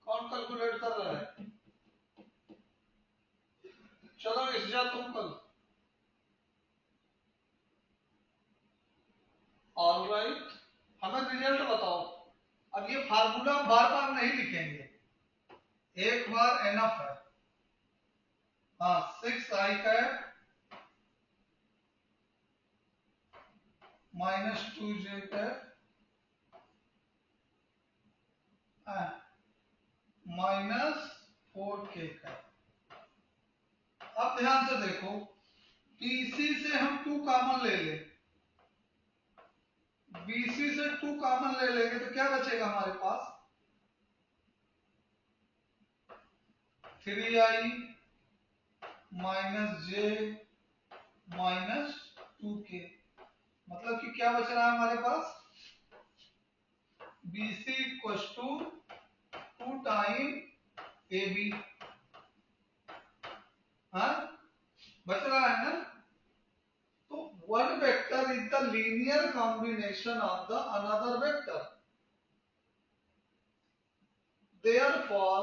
कौन कैलकुलेट कर रहा है? चलो इस तुम कल। ऑलराइट, हमें रिजल्ट बताओ। अब ये फार्मूला बार बार नहीं लिखेंगे, एक बार एनफ है। हाँ, 6i cap minus 2j cap minus 4k cap. अब ध्यान से देखो, बीसी से हम 2 कॉमन ले ले, बीसी से 2 कॉमन ले लेंगे तो क्या बचेगा हमारे पास 3i minus j minus 2k। मतलब कि क्या बच रहा है हमारे पास, BC equals to 2 time AB। हाँ, बच रहा है ना? तो one vector is the linear combination of the another vector. Therefore,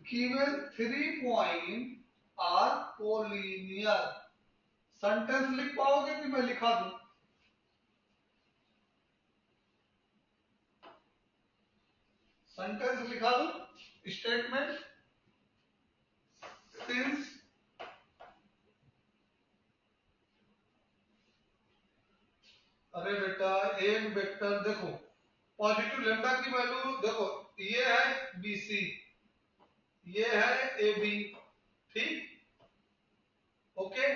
given 3 points are collinear. Sentence लिख पाओगे कि मैं लिखा दूं? सेंटेंस लिखा दूं, स्टेटमेंट। सिंस अरे बेटा एक वेक्टर देखो, पॉजिटिव लेम्डा की वैल्यू देखो, ये है बीसी, ये है एबी। ठीक, ओके,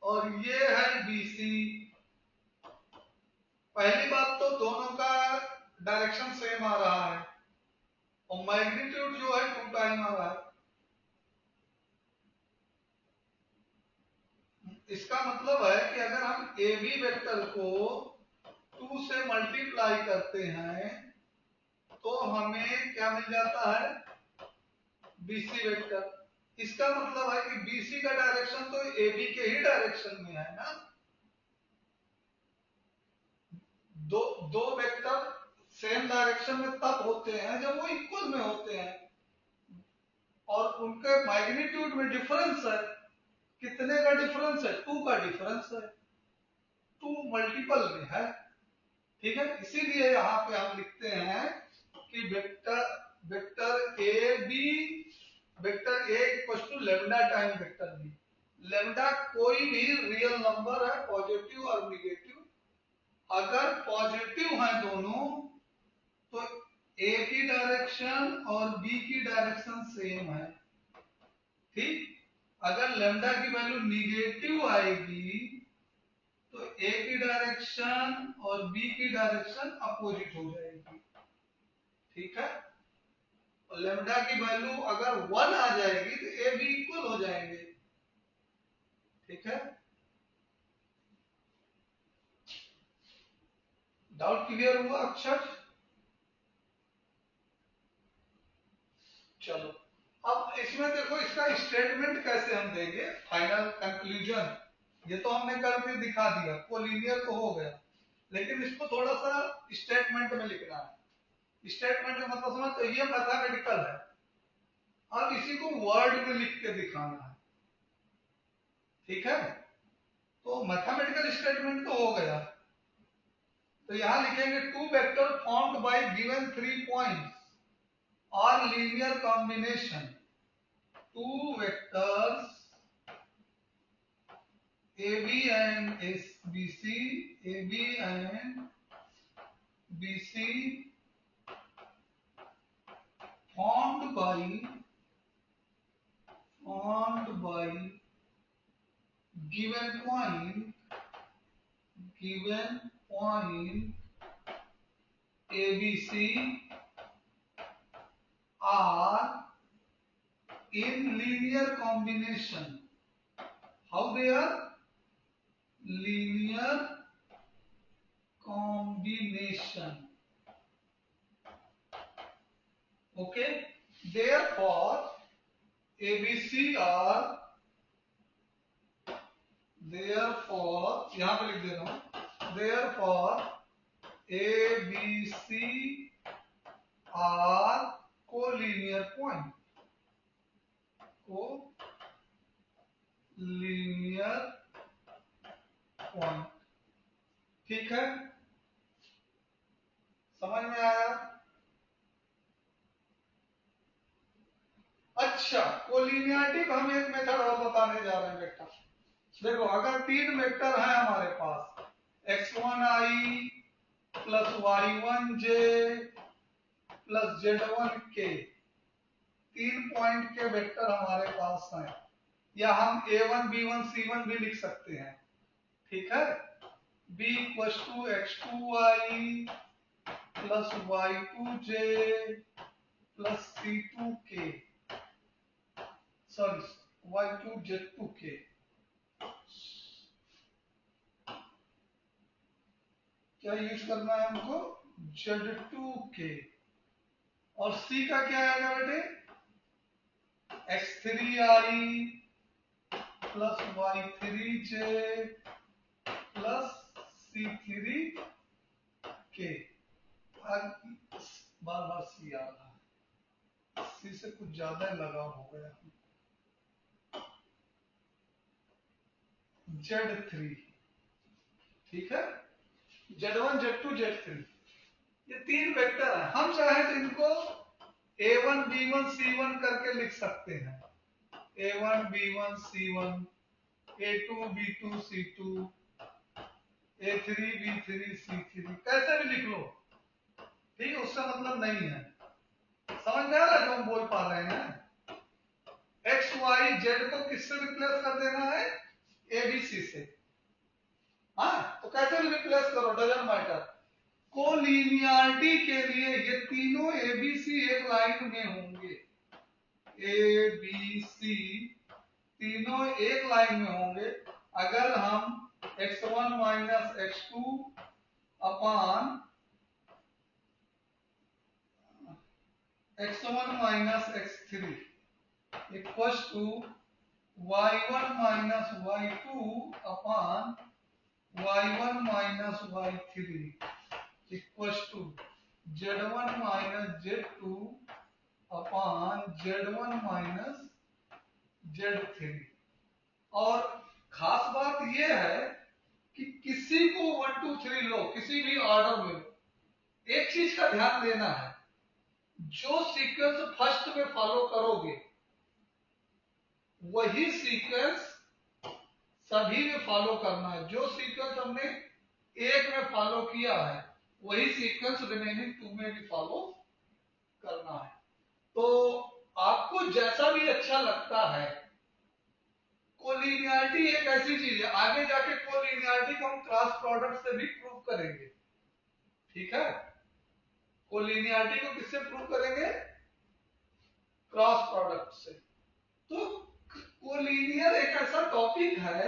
और ये है बीसी। पहली बात तो दोनों का डायरेक्शन सेम आ रहा है और मैग्नीट्यूड जो है 2 टाइम आ रहा है। इसका मतलब है कि अगर हम ए बी वेक्टर को 2 से मल्टीप्लाई करते हैं तो हमें क्या मिल जाता है बीसी वेक्टर। इसका मतलब है कि बीसी का डायरेक्शन तो ए बी के ही डायरेक्शन में है ना। दो वेक्टर सेम डायरेक्शन में तब होते हैं जब वो इक्वल में होते हैं और उनके मैग्नीट्यूड में डिफरेंस है। कितने का डिफरेंस है? 2 का डिफरेंस है, 2 मल्टीपल में है। ठीक है, इसीलिए यहाँ पे हम लिखते हैं कि vector a b, vector a equal to lambda time vector b. Lambda कोई भी रियल नंबर है, पॉजिटिव और निगेटिव। अगर पॉजिटिव है दोनों तो ए की डायरेक्शन और बी की डायरेक्शन सेम है, ठीक। अगर लेमडा की वैल्यू निगेटिव आएगी तो ए की डायरेक्शन और बी की डायरेक्शन अपोजिट हो जाएगी, ठीक है। और लेमडा की वैल्यू अगर 1 आ जाएगी तो ए बी इक्वल हो जाएंगे, ठीक है। डाउट क्लियर हुआ अक्षर? चलो अब इसमें देखो इसका स्टेटमेंट कैसे हम देंगे, फाइनल कंक्लूजन। ये तो हमने करके दिखा दिया, कोलिनियर तो हो गया, लेकिन इसको थोड़ा सा स्टेटमेंट में लिखना है। स्टेटमेंट का मतलब समझ, तो ये मैथमेटिकल है, अब इसी को वर्ड में लिख के दिखाना है, ठीक है। तो मैथमेटिकल स्टेटमेंट तो हो गया, तो यहां लिखेंगे two vector formed by given 3 points और linear combination. Two vectors AB and BC, AB and BC formed by given point ABC are in linear combination. How they are? Linear combination. Okay. Therefore, ABC are, therefore यहाँ पे लिख दे रहा हूँ, therefore ABC are collinear point. collinear point, ठीक है, समझ में आया? अच्छा, कोलिनियरिटी का हम एक मेथड और बताने जा रहे हैं बेटा। देखो अगर 3 वेक्टर हैं हमारे पास, x1i plus y1j plus z1k, 3 point के वेक्टर हमारे पास हैं, या हम a1 b1 c1 भी लिख सकते हैं, ठीक है। b equals to x2i plus y2j plus c2k, sorry y2z2k। क्या यूज करना है हमको? z2k। और c का क्या आएगा बेटे? x3i plus y3j plus c3k। बार बार सी आ रहा है, सी से कुछ ज्यादा लगाव हो गया। z3, ठीक है, z1 z2 z3, ये 3 वेक्टर हैं। हम चाहे तो इनको a1 b1 c1 करके लिख सकते हैं, a1 b1 c1, a2 b2 c2, a3 b3 c3, कैसे भी लिख लो, ठीक है, उससे मतलब नहीं है। समझ में आ रहा है जो हम बोल पा रहे हैं? एक्स वाई जेड को किससे रिप्लेस कर देना है? एबीसी से। हाँ, तो कैसे भी रिप्लेस करो, डजंट मैटर। कोलिनियरिटी के लिए ये तीनों एबीसी एक लाइन में होंगे, एबीसी तीनों एक लाइन में होंगे अगर हम x1 minus x2 upon x1 minus x3 equals to y1 minus y2 upon y1 minus y3 equals to z1 minus z2 upon z1 minus z3। और खास बात यह है कि किसी को 1 2 3 लो, किसी भी ऑर्डर में लो, एक चीज का ध्यान देना है, जो सीक्वेंस फर्स्ट में फॉलो करोगे वही सीक्वेंस सभी में फॉलो करना है। जो सीक्वेंस हमने एक में फॉलो किया है वही सीक्वेंस रिमेनिंग 2 में भी फॉलो करना है। तो आपको जैसा भी अच्छा लगता है, कोलिनियरिटी एक ऐसी चीज है, आगे जाके कोलिनियरिटी को हम क्रॉस प्रोडक्ट से भी प्रूव करेंगे। ठीक है, कोलिनियरिटी को किससे प्रूव करेंगे? क्रॉस प्रोडक्ट से। तो कोलिनियर एक ऐसा टॉपिक है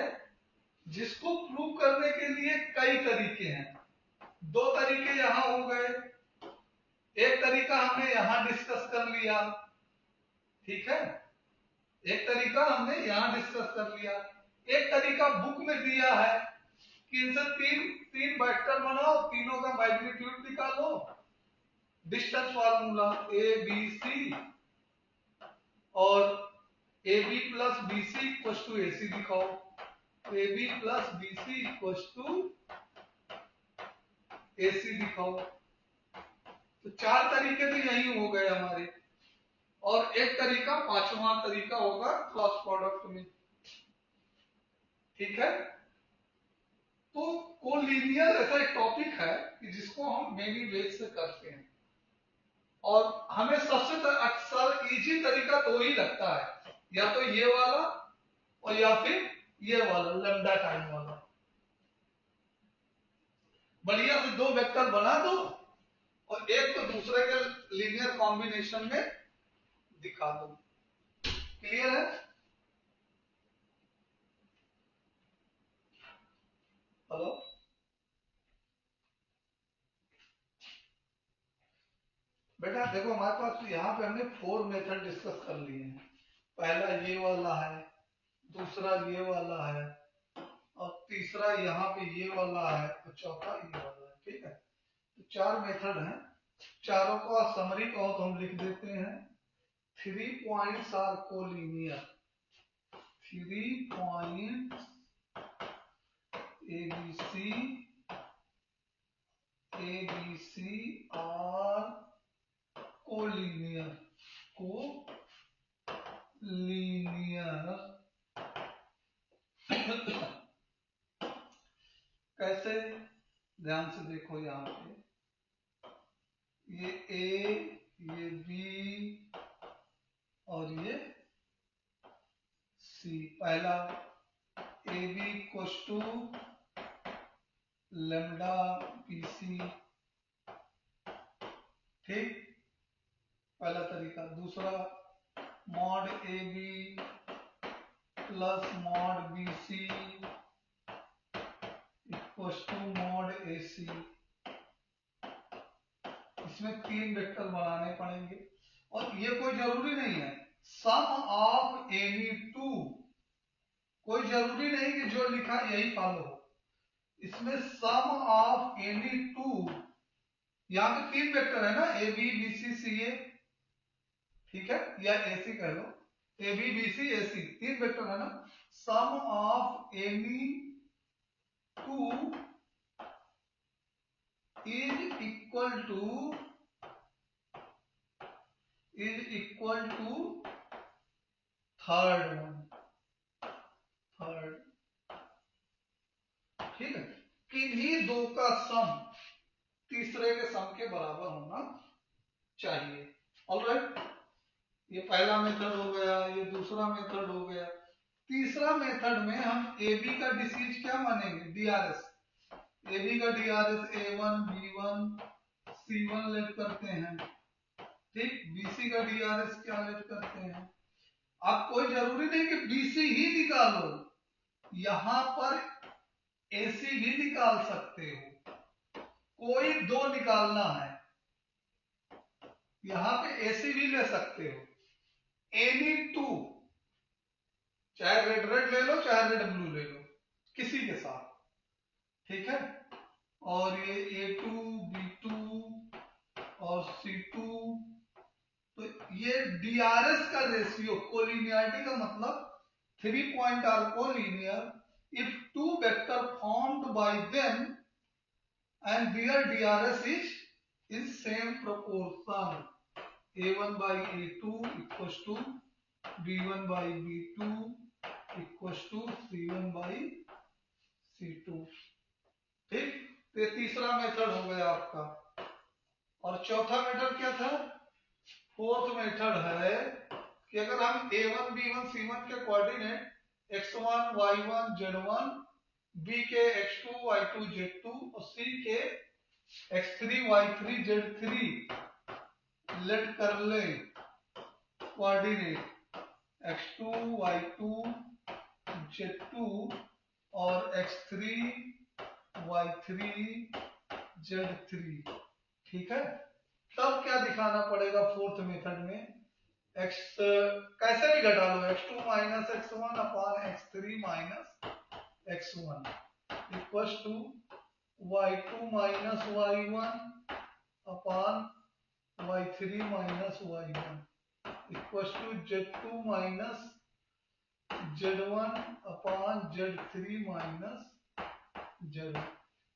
जिसको प्रूव करने के लिए कई तरीके हैं। दो तरीके यहां हो गए, एक तरीका हमने यहां डिस्कस कर लिया, ठीक है, एक तरीका हमने यहां डिस्कस कर लिया। एक तरीका बुक में दिया है कि इनसे तीन वेक्टर बनाओ, तीनों का मैग्नीट्यूड निकालो, distance formula a b c और a b plus b c equal to a c दिखाओ, a b plus b c equal to a c दिखाओ। तो चार तरीके तो यही हो गए हमारे, और एक तरीका पांचवा तरीका होगा क्रॉस प्रोडक्ट में। ठीक है, तो कोलिनियर ऐसा एक टॉपिक है कि जिसको हम मेनी वेज से करते हैं, और हमें सबसे अक्सर इजी तरीका तो ही लगता है, या तो ये वाला और या फिर ये वाला लैम्डा टाइम वाला। बढ़िया से दो वेक्टर बना दो और एक को दूसरे के लीनियर कॉम्बिनेशन में दिखा दो। क्लियर है? हेलो, बेटा देखो हमारे पास यहाँ पे हमने 4 मेथड डिस्कस कर लिए हैं। पहला ये वाला है, दूसरा ये वाला है, और तीसरा यहाँ पे ये वाला है, और चौथा ये वाला है। ठीक है, तो 4 मेथड हैं। चारों का समरी कहो तो हम लिख देते हैं। 3 points are collinear, 3 points A B C are collinear, कैसे? ध्यान से देखो, यहाँ पे ये A, ये B और ये C। पहला a b equal to lambda b c, ठीक, पहला तरीका। दूसरा mod a b plus mod b c equal to mod a c. इसमें 3 वेक्टर बनाने पड़ेंगे, और ये कोई जरूरी नहीं है सम ऑफ एनी टू, कोई जरूरी नहीं कि जो लिखा यही फॉलो हो। इसमें सम ऑफ एनी टू, यहाँ पे 3 वेक्टर है ना, ए बी बी सी सी ए, ठीक है, या ए सी कह लो, a b b c a c 3 vector है ना। Sum of any two is equal to third one, third. ठीक है, किन्हीं दो का सम तीसरे के सम के बराबर होना चाहिए। ऑलराइट, ये पहला मेथड हो गया, ये दूसरा मेथड हो गया। तीसरा मेथड में हम ए बी का डिसीज क्या मानेंगे? डीआरएस। ए बी का DRS A1 B1 C1 let करते हैं, ठीक। बीसी का डीआरएस क्या लेट करते हैं? आप कोई जरूरी नहीं कि बीसी ही निकालो, यहां पर एसी भी निकाल सकते हो, कोई दो निकालना है, यहां पे एसी भी ले सकते हो। एनी टू, चाहे रेड रेड ले लो चाहे रेड ब्लू ले लो, किसी के साथ, ठीक है। और ये A2 B2 और C2, तो ये डीआरएस का रेशियो, कोलिनियरिटी का मतलब 3 point are collinear if 2 vector formed by them and their DRS is in same proportion, A1 by A2 equals to B1 by B2 equal to C1 by C2। ठीक, तो ये तीसरा मेथड हो गया आपका। और चौथा मेथड क्या था? फोर्थ मेथड है कि अगर हम A1 B1 C1 के coordinate x1 y1 z1, B के x2 y2 z2 और C के x3 y3 z3 लेट कर ले कोऑर्डिनेट x2 y2 z2 और x3 y3 z3। ठीक है, तब क्या दिखाना पड़ेगा फोर्थ मेथड में? x कैसे भी घटा लो, x2 minus x1 upon x3 minus x1 equal to y2 minus y1 upon y3 minus y1 equal to z2 minus z1 upon z3 minus z1।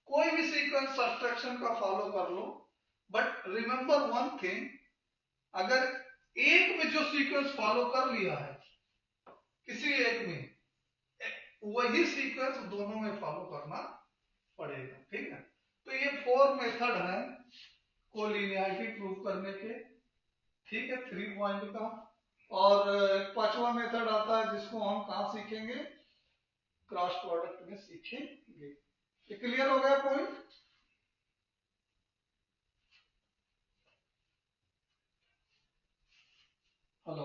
कोई भी सीक्वेंस सब्सट्रैक्शन का फॉलो कर लो, बट रिमेंबर वन थिंग, अगर एक में जो सीक्वेंस फॉलो कर लिया है किसी एक में, वही सीक्वेंस दोनों में फॉलो करना पड़ेगा। ठीक है, तो ये 4 मेथड है कोलिनियरिटी प्रूव करने के। ठीक है, 3 पॉइंट का। और पांचवा मेथड आता है जिसको हम कहां सीखेंगे? क्रॉस प्रोडक्ट में सीखेंगे। ये क्लियर हो गया पॉइंट? हेलो,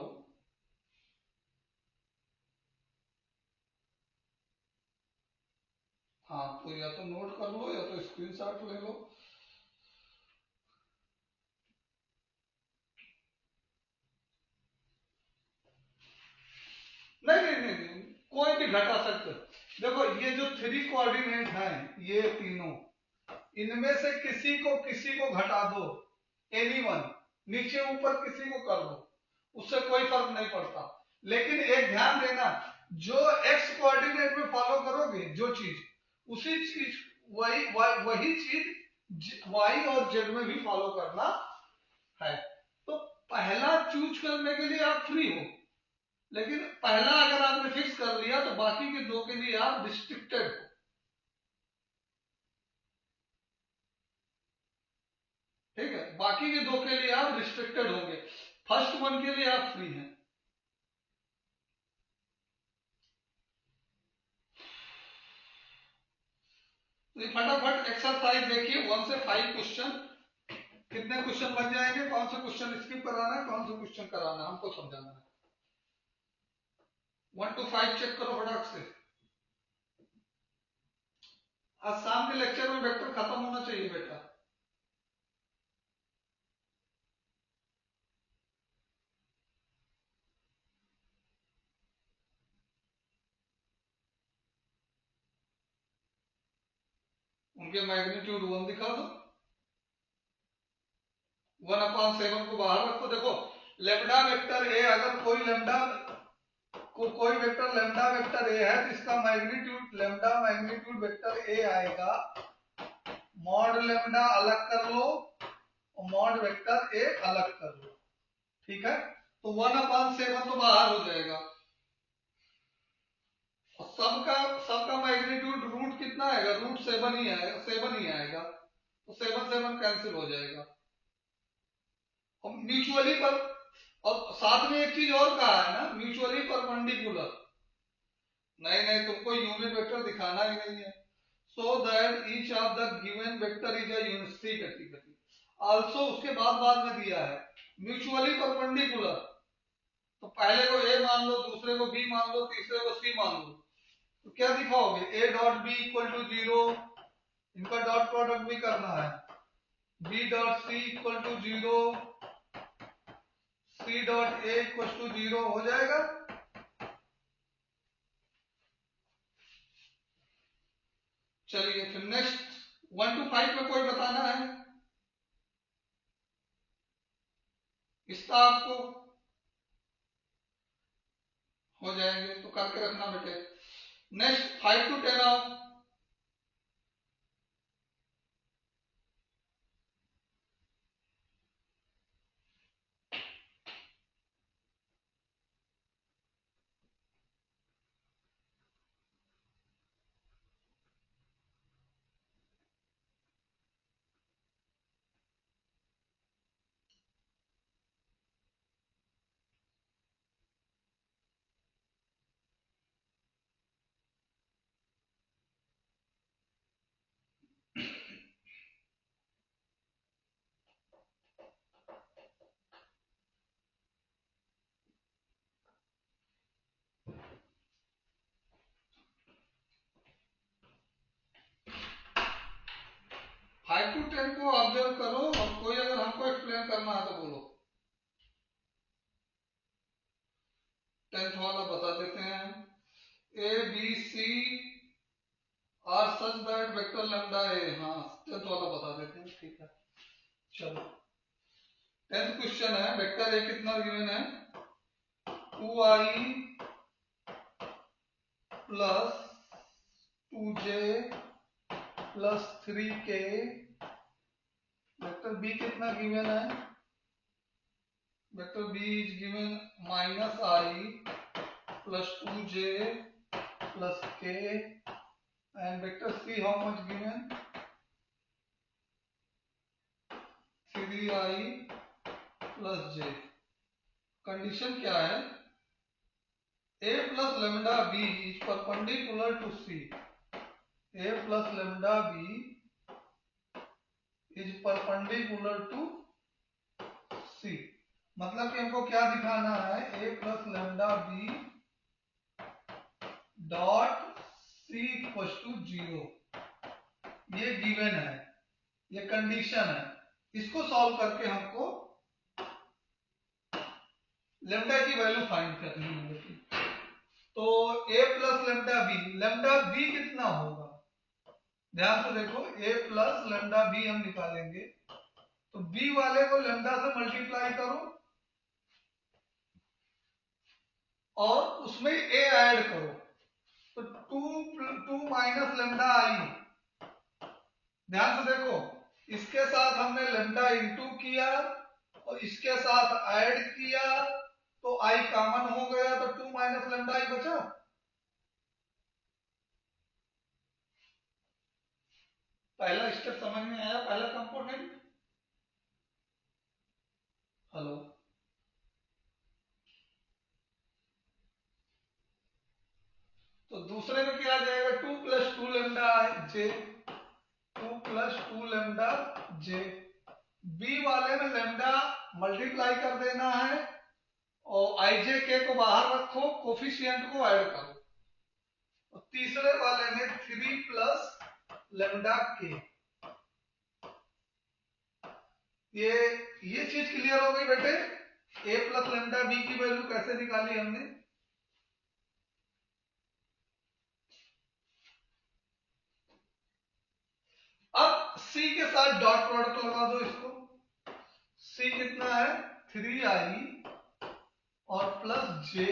हाँ, तो या तो नोट कर लो या तो स्क्रीनशॉट ले लो। नहीं नहीं नहीं, नहीं, कोई भी घटा सकते। देखो ये जो 3 कोऑर्डिनेट हैं, ये तीनों, इनमें से किसी को घटा दो, एनीवन, नीचे ऊपर किसी को कर दो, उससे कोई फर्क नहीं पड़ता। लेकिन एक ध्यान देना, जो x कोऑर्डिनेट में फॉलो करोगे जो चीज, उसी चीज वही चीज y और z में भी फॉलो करना है। तो पहला चूज करने के लिए आप फ्री हो, लेकिन पहला अगर आपने फिक्स कर लिया तो बाकी के दो के लिए आप रिस्ट्रिक्टेड हो। ठीक है, बाकी के दो के लिए आप रिस्ट्रिक्टेड होंगे, फर्स्ट वन के लिए आप फ्री हैं। तो ये फटाफट एक्सरसाइज देखिए, 1 से 5 क्वेश्चन। कितने क्वेश्चन बन जाएंगे, कौन से क्वेश्चन स्किप कराना है, कौन से क्वेश्चन कराना है, हमको समझाना है। 1 to 5 चेक करो फटाक से। आज शाम के लेक्चर में वेक्टर खत्म होना चाहिए बेटा। उनके मैग्नीट्यूड 1 दिखा दो, 1/7 को बाहर रखो। देखो लेमडा वेक्टर ए, अगर कोई वेक्टर लेमडा वेक्टर ए है तो इसका magnitude lambda magnitude vector a आएगा। मॉड लेमडा अलग कर लो और मॉड वेक्टर ए अलग कर लो। ठीक है, तो 1/7 तो बाहर हो जाएगा। सबका सबका मैग्नीट्यूड रूट कितना आएगा? रूट 7 ही आएगा, 7 ही आएगा, तो 7 7 कैंसिल हो जाएगा। और म्यूचुअली पर, और साथ में एक चीज और कहा है ना, म्यूचुअली परपेंडिकुलर। नहीं नहीं, तुमको यूनिट वेक्टर दिखाना ही नहीं है। So that each of the given vector is a unit also, उसके बाद में दिया है म्यूचुअली परपेंडिकुलर। तो पहले को ए मान लो, दूसरे को बी मान लो, तीसरे को सी मान लो, तो क्या दिखाओगे? A dot b equal to 0, इनका डॉट प्रोडक्ट भी करना है। B dot c equal to 0, c dot a equal to 0 हो जाएगा। चलिए फिर नेक्स्ट 1 to 5 में कोई बताना है इसका? आपको हो जाएंगे तो करके रखना बेटे। नेक्स्ट 5 to 10 आओ। कंटेंट को ऑब्जर्व करो और कोई अगर हमको एक्सप्लेन करना है तो बोलो। 10th वाला बता देते हैं। A b c are such that vector lambda a, हाँ 10th वाला बता देते हैं, ठीक है। चलो 10th क्वेश्चन है, वेक्टर ए कितना गिवन है, 2i plus 2j plus 3k। Vector B कितना गिवन है, vector b is given minus i plus 2j plus k and vector c how much given, 3i plus j। Condition क्या है, a plus lambda b is perpendicular to c, a plus lambda b is perpendicular to c। मतलब कि हमको क्या दिखाना है, a plus lambda b dot c equal to 0, ये गिवन है, ये कंडीशन है। इसको सॉल्व करके हमको लेमडा की वैल्यू फाइंड करनी है। तो a प्लस लेमडा बी कितना होगा, ध्यान से देखो, a प्लस लेमडा बी हम निकालेंगे तो b वाले को लेमडा से मल्टीप्लाई करो और उसमें a ऐड करो, तो 2 माइनस लेमडा आई। ध्यान से देखो, इसके साथ हमने लेमडा इंटू किया और इसके साथ ऐड किया तो आई कॉमन हो गया, तो 2 माइनस लेमडा आई बचा। पहला स्टेप समझ में आया, पहला कंपोनेंट। हेलो, तो दूसरे में क्या आ जाएगा, 2 प्लस 2 लेमडा जे, 2 प्लस 2 लेमडा जे। बी वाले में लेमडा मल्टीप्लाई कर देना है और आई जे के को बाहर रखो, कोफिशिएंट को ऐड करो। और तीसरे वाले में 3 प्लस लेमडा के। ये चीज क्लियर हो गई बेटे, a प्लस लेमडा बी की वैल्यू कैसे निकाली हमने। अब c के साथ डॉट प्रोडक्ट लगा दो इसको, c कितना है 3i और प्लस j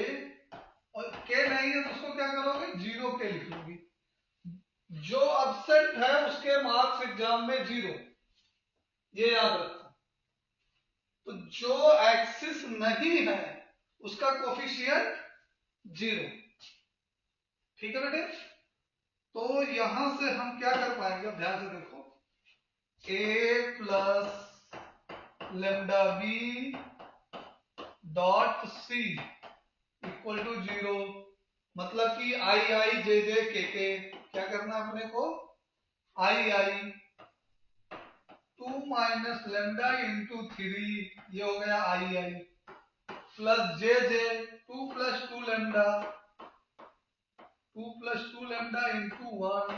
और k नहीं है तो उसको क्या करोगे, 0 के लिख लोगे। जो एब्सेंट है उसके मार्क्स एग्जाम में 0, ये याद रखो। तो जो एक्सिस नहीं है उसका कोफिशिएंट 0, ठीक है बेटे। तो यहां से हम क्या कर पाएंगे, ध्यान से देखो, a plus lambda b dot c equal to 0, मतलब कि आई जे जे के क्या करना अपने को, आई 2 माइनस लेमडा इंटू 3, ये हो गया आई प्लस जे 2 plus 2 lambda, 2 plus 2 lambda into 1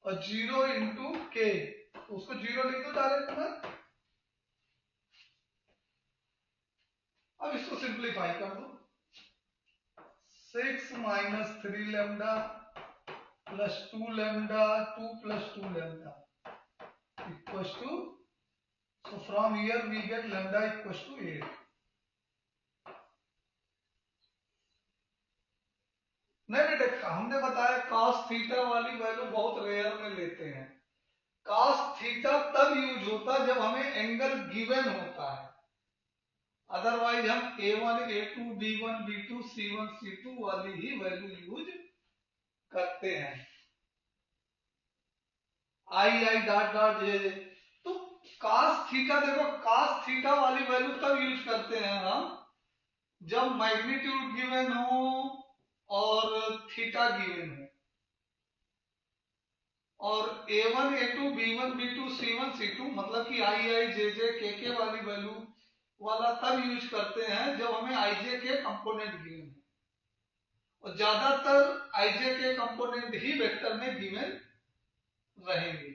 और 0 इंटू के, तो उसको 0 लिख दो डायरेक्ट में। अब इसको सिंप्लीफाई कर दो, 6 minus 3 lambda plus 2 lambda 2 plus 2 lambda equals to, so from here we get lambda equals to 8। नहीं बेटे, हमने बताया cos थीटा वाली वैल्यू बहुत रेयर में लेते हैं। cos थीटा तब यूज होता है जब हमें एंगल गिवन होता है, अदरवाइज हम a1 a2 b1 b2 c1 c2 वाली ही वैल्यू यूज करते हैं, आई डॉट डॉट जे। तो cos थीटा देखो, cos थीटा वाली वैल्यू तब यूज करते हैं हम जब मैग्नीट्यूड गिवन हो और थीटा गिवन हो, और a1 a2 b1 b2 c1 c2 मतलब कि आई जे के वाली वैल्यू वाला तब यूज करते हैं जब हमें आई जे के कंपोनेंट गिवन हो, और ज्यादातर आई जे के कंपोनेंट ही वेक्टर में गिवन रहेंगे।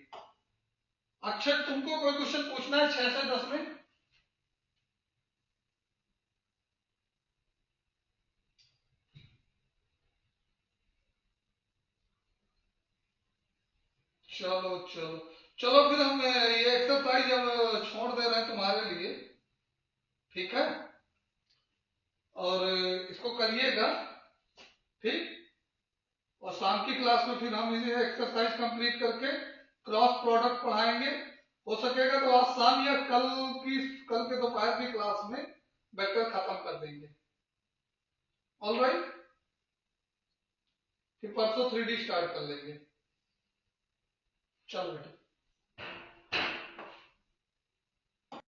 अक्षय तुमको कोई क्वेश्चन पूछना है 6 से 10 में? चलो चलो चलो, फिर हम ये एक्सरसाइज अब छोड़ दे रहे हैं तुम्हारे लिए, ठीक है? और इसको करिएगा, ठीक? और शाम की क्लास में फिर हम इसे एक्सरसाइज कंप्लीट करके क्रॉस प्रोडक्ट पढ़ाएंगे। हो सकेगा तो आज शाम या कल के दोपहर की क्लास में वेक्टर खत्म कर देंगे। ऑल राइट, फिर परसों 3D स्टार्ट कर लेंगे। चलो बेटा।